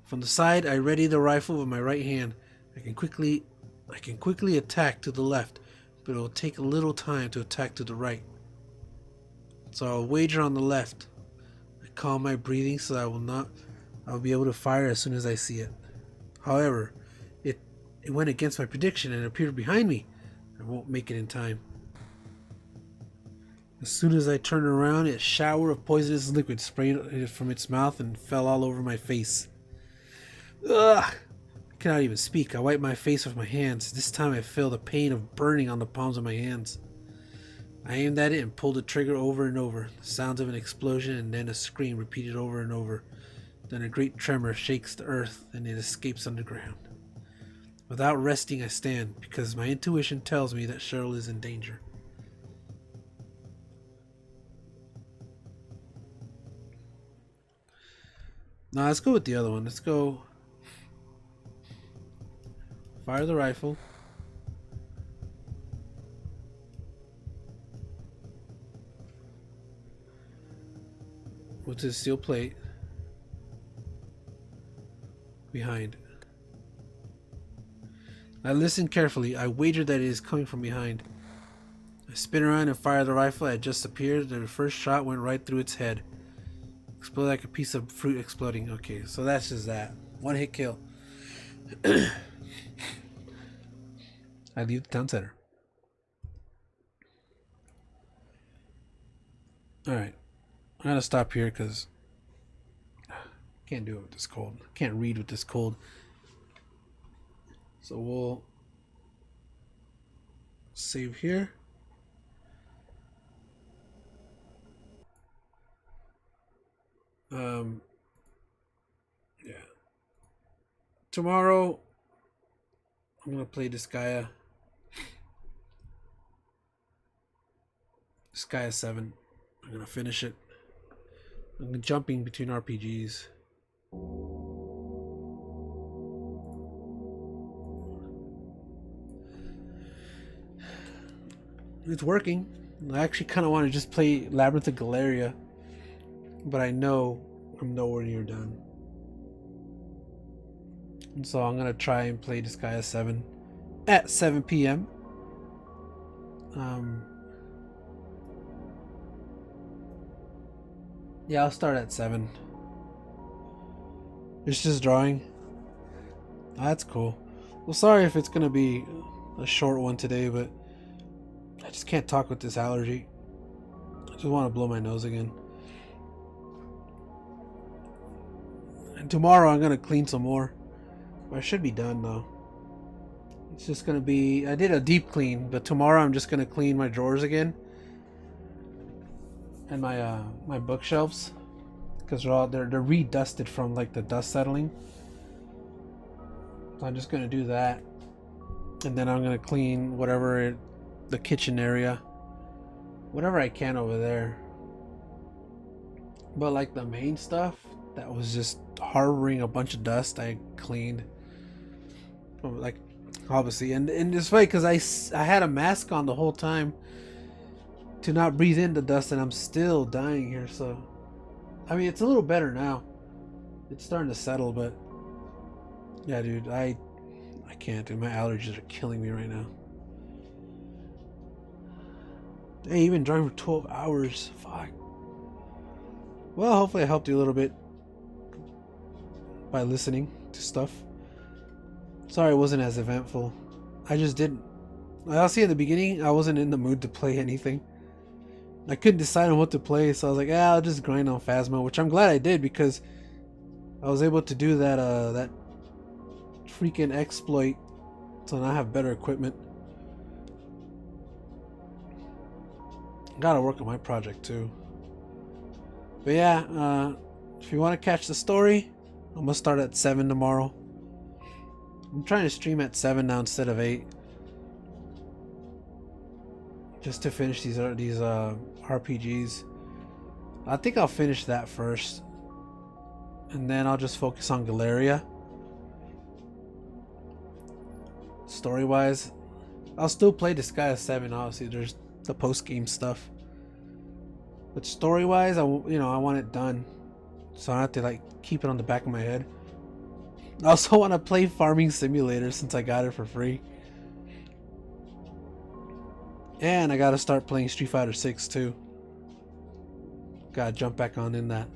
From the side, I ready the rifle with my right hand. I can quickly attack to the left, but it will take a little time to attack to the right. So I'll wager on the left. I calm my breathing so I'll be able to fire as soon as I see it. However, it went against my prediction and appeared behind me. I won't make it in time. As soon as I turned around, a shower of poisonous liquid sprayed from its mouth and fell all over my face. Ugh! I cannot even speak. I wiped my face with my hands. This time I feel the pain of burning on the palms of my hands. I aimed at it and pulled the trigger over and over. The sounds of an explosion and then a scream repeated over and over. Then a great tremor shakes the earth and it escapes underground. Without resting, I stand, because my intuition tells me that Cheryl is in danger. Now let's go with the other one. Let's go fire the rifle. Go to the steel plate. Behind. I listen carefully. I wager that it is coming from behind. I spin around and fire the rifle. It just appeared. The first shot went right through its head. Exploded like a piece of fruit exploding. Okay, so that's just that. One hit kill. I leave the town center. Alright. I'm gonna stop here because can't do it with this cold. Can't read with this cold. So we'll save here. Yeah. Tomorrow I'm gonna play Disgaea 7. I'm gonna finish it. I'm jumping between RPGs. It's working. I actually kind of want to just play Labyrinth of Galeria, but I know I'm nowhere near done. And so I'm gonna try and play Disgaea 7 at 7 p.m. Yeah, I'll start at 7. It's just drawing. That's cool. Well, sorry if it's gonna be a short one today, but I just can't talk with this allergy. I just want to blow my nose again. And tomorrow I'm gonna clean some more. I should be done though. It's just gonna be. I did a deep clean, but tomorrow I'm just gonna clean my drawers again and my bookshelves because they're re-dusted from like the dust settling. So I'm just gonna do that, and then I'm gonna clean the kitchen area, whatever I can over there. But like the main stuff that was just harboring a bunch of dust, I cleaned. Like obviously, and it's funny because I had a mask on the whole time to not breathe in the dust, and I'm still dying here. So I mean, it's a little better now. It's starting to settle, but yeah, dude, I can't, dude. My allergies are killing me right now. Hey, you've been driving for 12 hours. Fuck. Well, hopefully I helped you a little bit by listening to stuff. Sorry it wasn't as eventful. I just didn't. I'll see in the beginning, I wasn't in the mood to play anything. I couldn't decide on what to play, so I was like, I'll just grind on Phasmo, which I'm glad I did because I was able to do that freaking exploit, so now I have better equipment. Gotta work on my project too. But yeah, if you want to catch the story, I'm gonna start at 7 tomorrow. I'm trying to stream at 7 now instead of 8, just to finish these RPGs. I think I'll finish that first, and then I'll just focus on Galeria. Story wise, I'll still play Disgaea 7. Obviously, there's the post game stuff, but story wise, I want it done, so I have to like keep it on the back of my head. I also want to play Farming Simulator since I got it for free, and I gotta start playing Street Fighter 6 too. Gotta jump back on in that.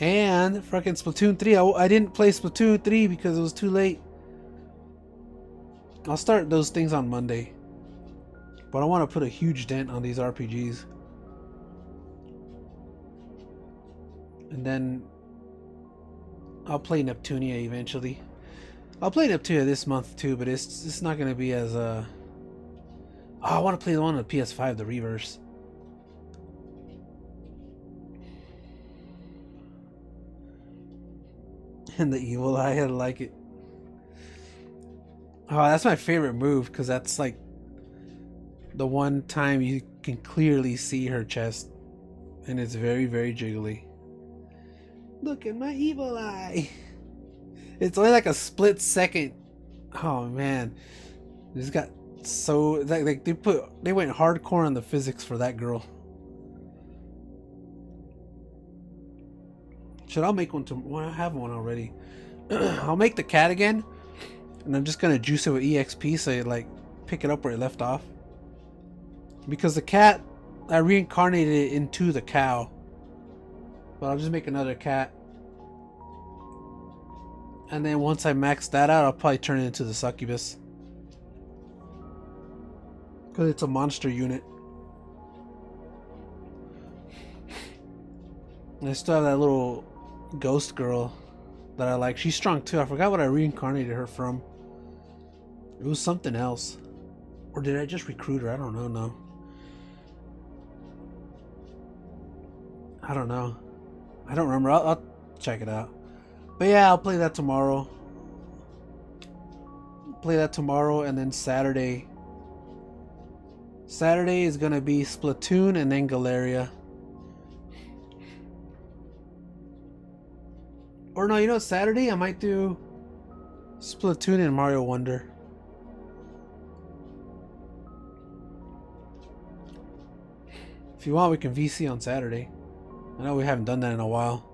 And freaking Splatoon 3. I didn't play Splatoon 3 because it was too late. I'll start those things on Monday, but I want to put a huge dent on these RPGs, and then I'll play Neptunia eventually. I'll play Neptunia this month too, but it's not gonna be as Oh, I want to play the one on the PS5, the Reverse. And the Evil Eye, I like it. Oh, that's my favorite move because that's like the one time you can clearly see her chest, and it's very, very jiggly. Look at my Evil Eye. It's only like a split second. Oh man, this got so like they went hardcore on the physics for that girl. Should I make one well, I have one already. I'll make the cat again, and I'm just gonna juice it with EXP so it like pick it up where it left off. Because the cat, I reincarnated it into the cow, but I'll just make another cat, and then once I max that out, I'll probably turn it into the succubus because it's a monster unit. And I still have that little ghost girl that I like. She's strong too. I forgot what I reincarnated her from. It was something else. Or did I just recruit her? I don't know. No. I don't know. I don't remember. I'll check it out. But yeah, I'll play that tomorrow. Play that tomorrow, and then Saturday. Saturday is gonna be Splatoon and then Galeria. Or no, you know what? Saturday I might do Splatoon and Mario Wonder. If you want, we can VC on Saturday. I know we haven't done that in a while.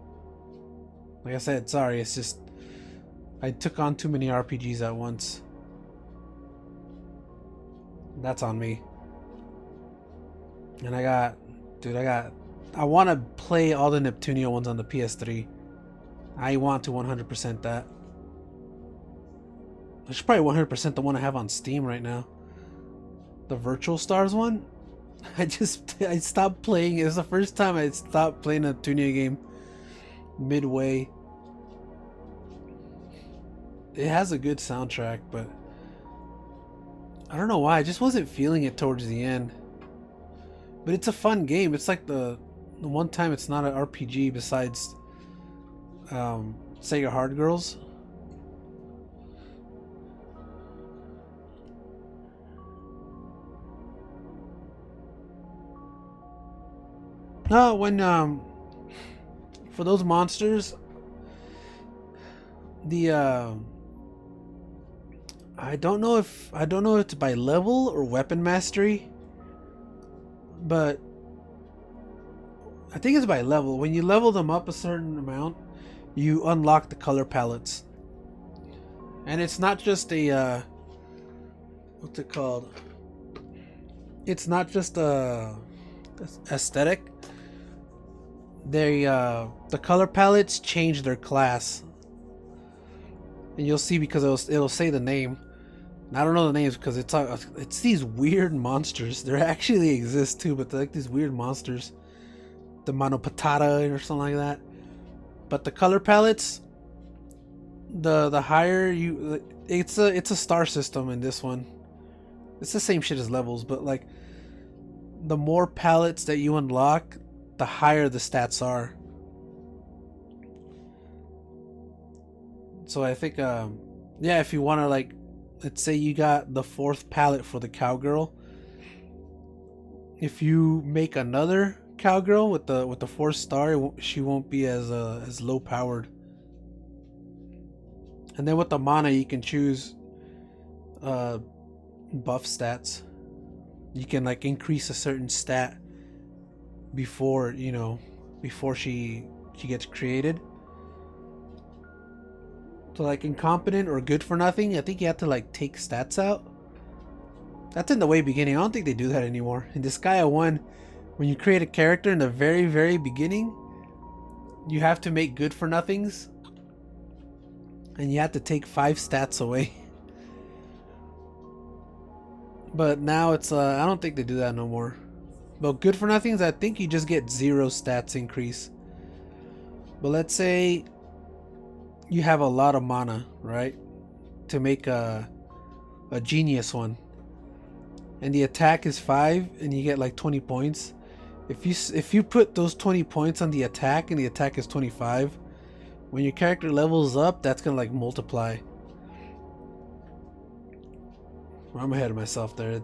Like I said, sorry, it's just I took on too many RPGs at once. That's on me. And I want to play all the Neptunia ones on the PS3. I want to 100% that. I should probably 100% the one I have on Steam right now. The Virtual Stars one? I stopped playing. It was the first time I stopped playing a Neptunia game midway. It has a good soundtrack, but I don't know why. I just wasn't feeling it towards the end. But it's a fun game. It's like the one time it's not an RPG besides Sega Hard Girls. No, when for those monsters, the I don't know if it's by level or weapon mastery, but I think it's by level. When you level them up a certain amount, you unlock the color palettes, and it's not just a what's it called? It's not just a aesthetic. The color palettes change their class, and you'll see because it'll say the name. And I don't know the names because it's these weird monsters. They actually exist too, but they're like these weird monsters, the Monopatata or something like that. But the color palettes, the higher you, it's a star system in this one. It's the same shit as levels, but like the more palettes that you unlock, the higher the stats are. So I think yeah, if you want to, like, let's say you got the 4th palette for the cowgirl, if you make another cowgirl with the 4th star, she won't be as low powered. And then with the mana, you can choose buff stats. You can like increase a certain stat before she gets created. So like incompetent or good for nothing, I think you have to like take stats out. That's in the way beginning. I don't think they do that anymore. In Disgaea 1, when you create a character in the very, very beginning, you have to make good for nothings, and you have to take 5 stats away. But now it's I don't think they do that no more. But good for nothings, I think you just get 0 stats increase. But let's say you have a lot of mana, right? To make a genius one. And the attack is 5 and you get like 20 points. If you put those 20 points on the attack and the attack is 25, when your character levels up, that's gonna like multiply. I'm ahead of myself there.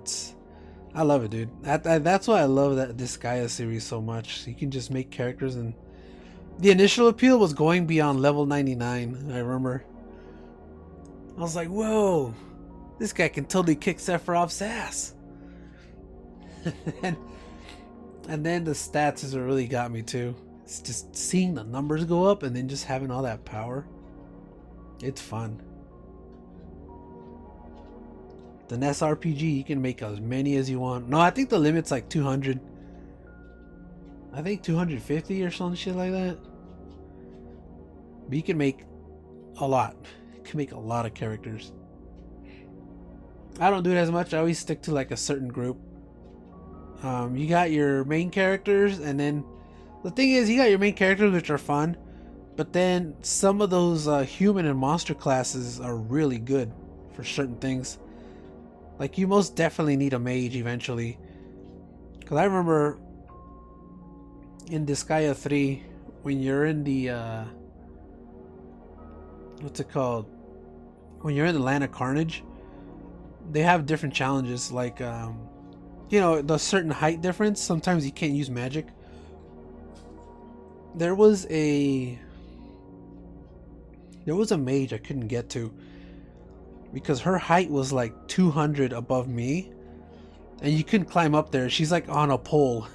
I love it, dude. That's why I love that Disgaea series so much. You can just make characters, and the initial appeal was going beyond level 99. I remember. I was like, whoa, this guy can totally kick Sephiroth's ass. and then the stats is what really got me too. It's just seeing the numbers go up and then just having all that power. It's fun. The NES RPG, you can make as many as you want. No, I think the limit's like 200. I think 250 or some shit like that. But you can make a lot. You can make a lot of characters. I don't do it as much. I always stick to like a certain group. You got your main characters, and then the thing is, you got your main characters, which are fun, but then some of those human and monster classes are really good for certain things. Like, you most definitely need a mage eventually. Because I remember in Disgaea 3, when you're in the, what's it called? When you're in the Land of Carnage, they have different challenges. Like, you know, the certain height difference. Sometimes you can't use magic. There was a mage I couldn't get to because her height was like 200 above me, and you couldn't climb up there. She's like on a pole.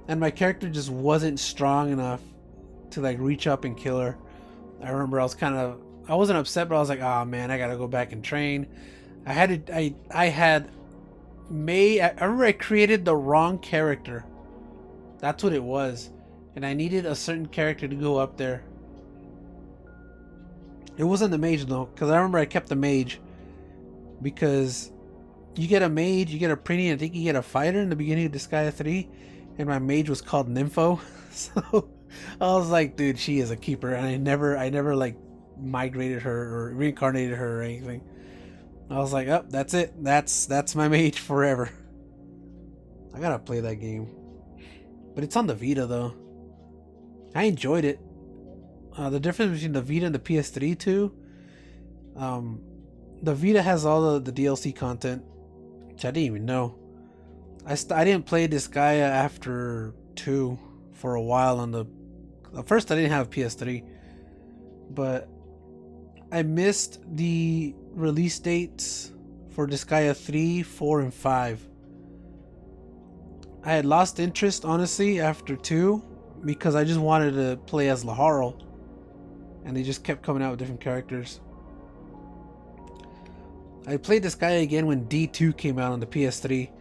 And my character just wasn't strong enough to like reach up and kill her. I remember I wasn't upset, but I was like, oh man, I gotta go back and train. I remember I created the wrong character. That's what it was. And I needed a certain character to go up there. It wasn't the mage though, because I remember I kept the mage. Because you get a mage, you get a pretty, I think you get a fighter in the beginning of Disgaea 3. And my mage was called Nympho. So I was like, dude, she is a keeper. And I never like migrated her or reincarnated her or anything. I was like, oh, that's it. That's my mage forever. I gotta play that game. But it's on the Vita though. I enjoyed it. The difference between the Vita and the PS3 too. The Vita has all the DLC content, which I didn't even know. I didn't play Disgaea after 2 for a while on the... At first I didn't have a PS3, but I missed the release dates for Disgaea 3, 4, and 5. I had lost interest, honestly, after 2, because I just wanted to play as Laharl, and they just kept coming out with different characters. I played Disgaea again when D2 came out on the PS3,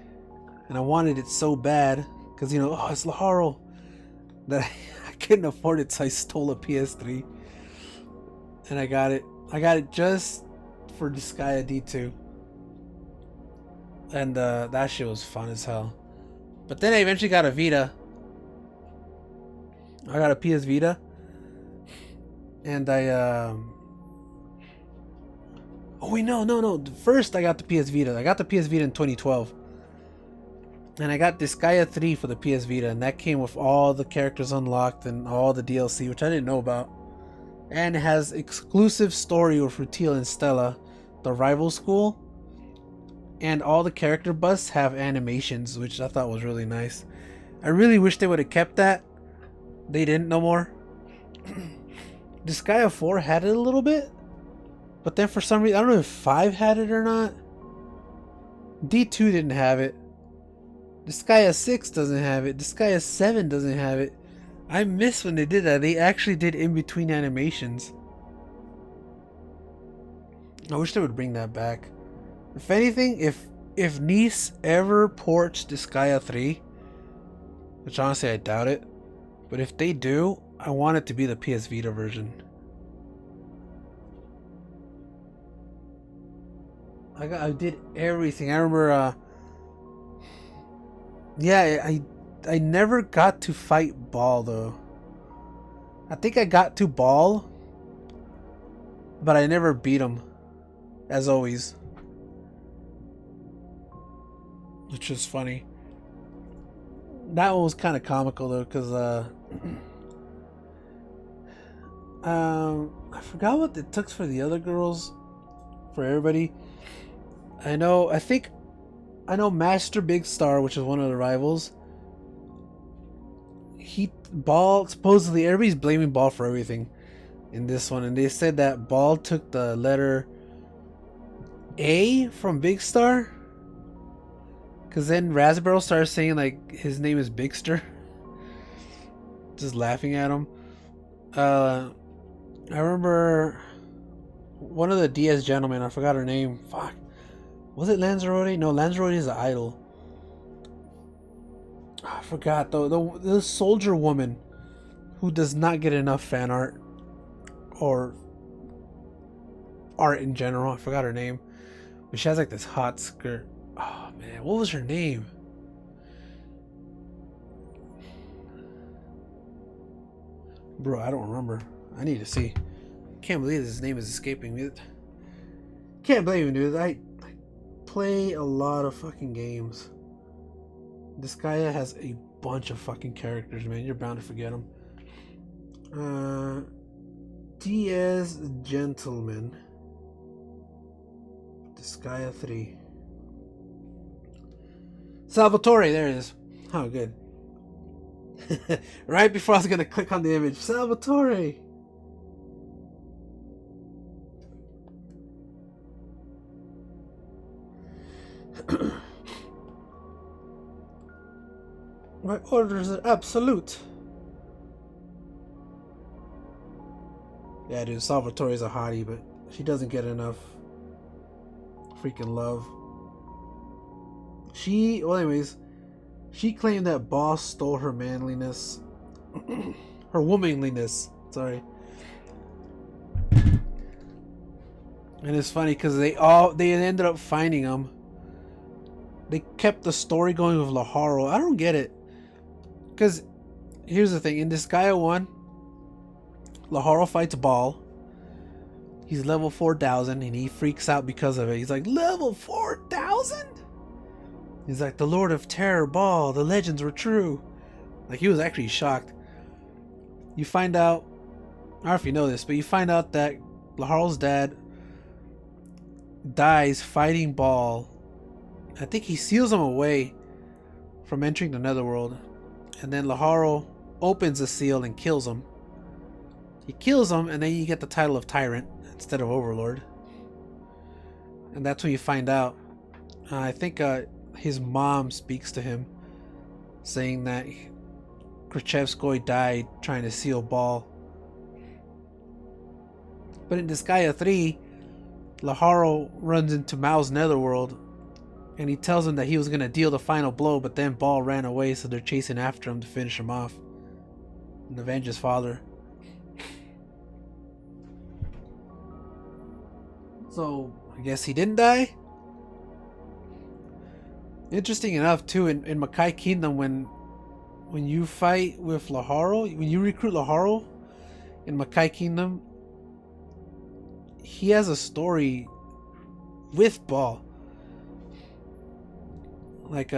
and I wanted it so bad, because, you know, oh, it's Laharl, that I couldn't afford it, so I stole a PS3, and I got it. I got it just for Disgaea D2, and that shit was fun as hell. But then I eventually got a Vita. I got a PS Vita, and I oh wait, no. First I got the PS Vita. I got the PS Vita in 2012. And I got Disgaea 3 for the PS Vita, and that came with all the characters unlocked and all the DLC, which I didn't know about. And it has exclusive story with Rutil and Stella, the rival school. And all the character busts have animations, which I thought was really nice. I really wish they would have kept that. They didn't no more. Disgaea 4 had it a little bit, but then for some reason, I don't know if 5 had it or not. D2 didn't have it. Disgaea 6 doesn't have it. Disgaea 7 doesn't have it. I miss when they did that. They actually did in-between animations. I wish they would bring that back. If anything, if Nice ever ports Disgaea 3, which honestly I doubt it, but if they do, I want it to be the PS Vita version. I did everything. I remember, yeah, I never got to fight Ball though. I think I got to Ball, but I never beat him, as always. Which is funny. That one was kind of comical though, because I forgot what it took for the other girls, for everybody. I know Master Big Star, which is one of the rivals. Ball, supposedly everybody's blaming Ball for everything in this one, and they said that Ball took the letter A from Big Star. Cause then Raspberry started saying like his name is Bigster. Just laughing at him. I remember one of the DS gentlemen, I forgot her name. Fuck. Was it Lanzarote? No, Lanzarote is an idol. I forgot though. The soldier woman who does not get enough fan art or art in general. I forgot her name. But she has like this hot skirt. Oh man, what was her name? Bro, I don't remember. I need to see. Can't believe his name is escaping me. Can't blame him, dude. I play a lot of fucking games. This guy has a bunch of fucking characters, man. You're bound to forget them. Diaz Gentleman. Disgaea 3. Salvatore, there it is. Oh, good. Right before I was gonna click on the image. Salvatore! My orders are absolute. Yeah, dude, Salvatore's a hottie, but she doesn't get enough freaking love. Well, anyways, she claimed that Boss stole her manliness, her womanliness. Sorry. And it's funny because they ended up finding him. They kept the story going with Laharo. I don't get it. Because here's the thing: in Disgaea 1, Laharo fights Ball. He's level 4,000 and he freaks out because of it. He's like, level 4,000? He's like, the Lord of Terror, Ball, the legends were true. Like, he was actually shocked. You find out, I don't know if you know this, but you find out that Laharo's dad dies fighting Ball. I think he seals him away from entering the Netherworld. And then Laharo opens the seal and kills him. He kills him, and then you get the title of Tyrant instead of Overlord. And that's when you find out. I think his mom speaks to him, saying that Krachevskoy died trying to seal Ball. But in Disgaea 3, Laharo runs into Mao's Netherworld, and he tells him that he was going to deal the final blow, but then Ball ran away, so they're chasing after him to finish him off and avenge his father. So, I guess he didn't die? Interesting enough, too, in Makai Kingdom, when you fight with Laharo, when you recruit Laharo in Makai Kingdom, he has a story with Ball. Like,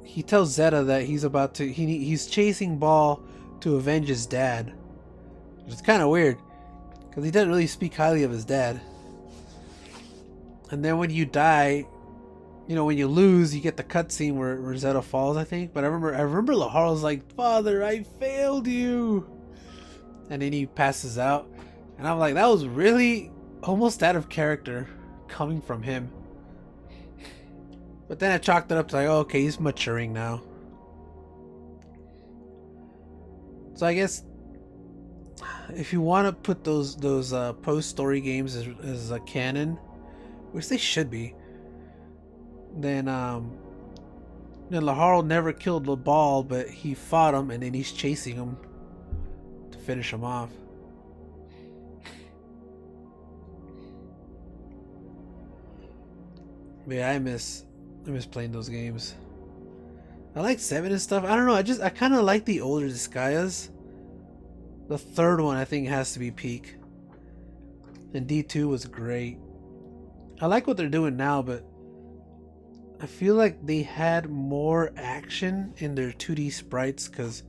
he tells Zeta that he's about to, he's chasing Ball to avenge his dad. It's kind of weird, because he doesn't really speak highly of his dad. And then when you die, you know, when you lose, you get the cutscene where Zeta falls, I think. But I remember Laharo's like, "Father, I failed you," and then he passes out, and I'm like, that was really almost out of character coming from him. But then I chalked it up to like, oh, okay, he's maturing now. So I guess if you want to put those post-story games as a canon, which they should be, then Laharo never killed the Ball, but he fought him, and then he's chasing him to finish him off. But yeah, I miss playing those games. I like 7 and stuff. I don't know, I kind of like the older Disgaeas. The third one I think has to be peak. And D2 was great. I like what they're doing now, but I feel like they had more action in their 2D sprites because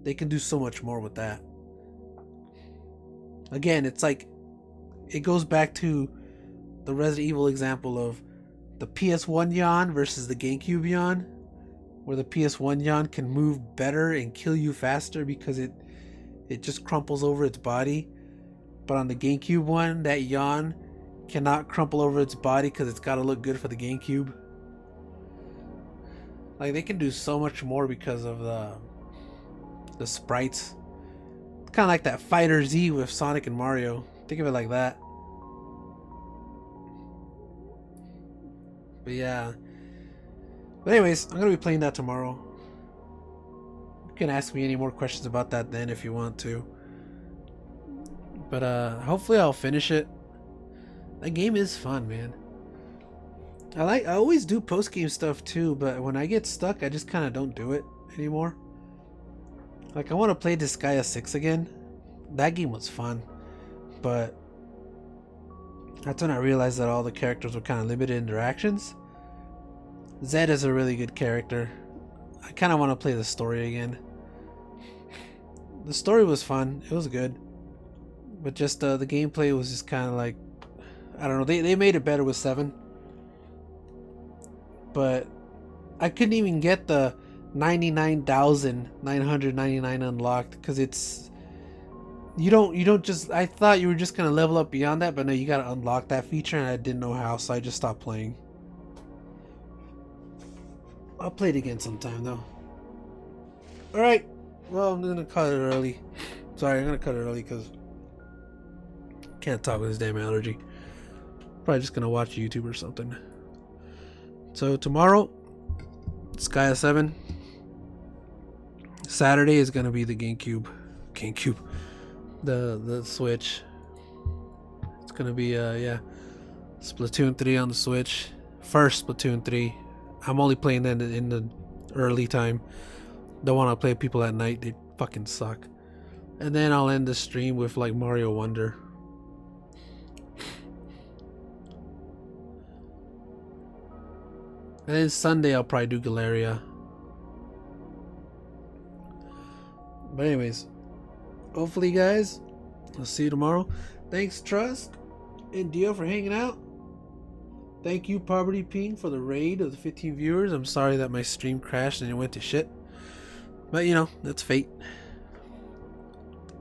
they can do so much more with that. Again, it's like, it goes back to the Resident Evil example of the PS1 Yon versus the GameCube Yon, where the PS1 Yon can move better and kill you faster because it just crumples over its body. But on the GameCube one, that Yon cannot crumple over its body because it's got to look good for the GameCube. Like, they can do so much more because of the sprites. It's kind of like that Fighter Z with Sonic and Mario. Think of it like that. But yeah. But anyways, I'm going to be playing that tomorrow. You can ask me any more questions about that then if you want to. But hopefully I'll finish it. That game is fun, man. I always do post-game stuff too, but when I get stuck, I just kind of don't do it anymore. Like, I want to play Disgaea 6 again, that game was fun, but that's when I realized that all the characters were kind of limited interactions. Zed is a really good character. I kind of want to play the story again. The story was fun. It was good. But just the gameplay was just kind of like, I don't know. They made it better with 7. But I couldn't even get the 99,999 unlocked because it's you don't just, I thought you were just gonna level up beyond that, but no, you gotta unlock that feature and I didn't know how, so I just stopped playing. I'll play it again sometime though. Alright, well, I'm gonna cut it early. Sorry, I'm gonna cut it early because can't talk with this damn allergy. Probably just gonna watch YouTube or something. So tomorrow, Sky 7. Saturday is gonna be the GameCube, the Switch. It's gonna be yeah, Splatoon 3 on the Switch. First Splatoon 3. I'm only playing that in the early time. Don't want to play people at night. They fucking suck. And then I'll end the stream with like Mario Wonder. And then Sunday I'll probably do Galeria. But anyways, hopefully guys, I'll see you tomorrow. Thanks Trust and Dio for hanging out. Thank you Poverty Ping for the raid of the 15 viewers. I'm sorry that my stream crashed and it went to shit. But you know, that's fate.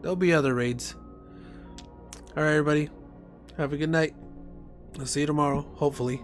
There'll be other raids. Alright everybody, have a good night. I'll see you tomorrow, hopefully.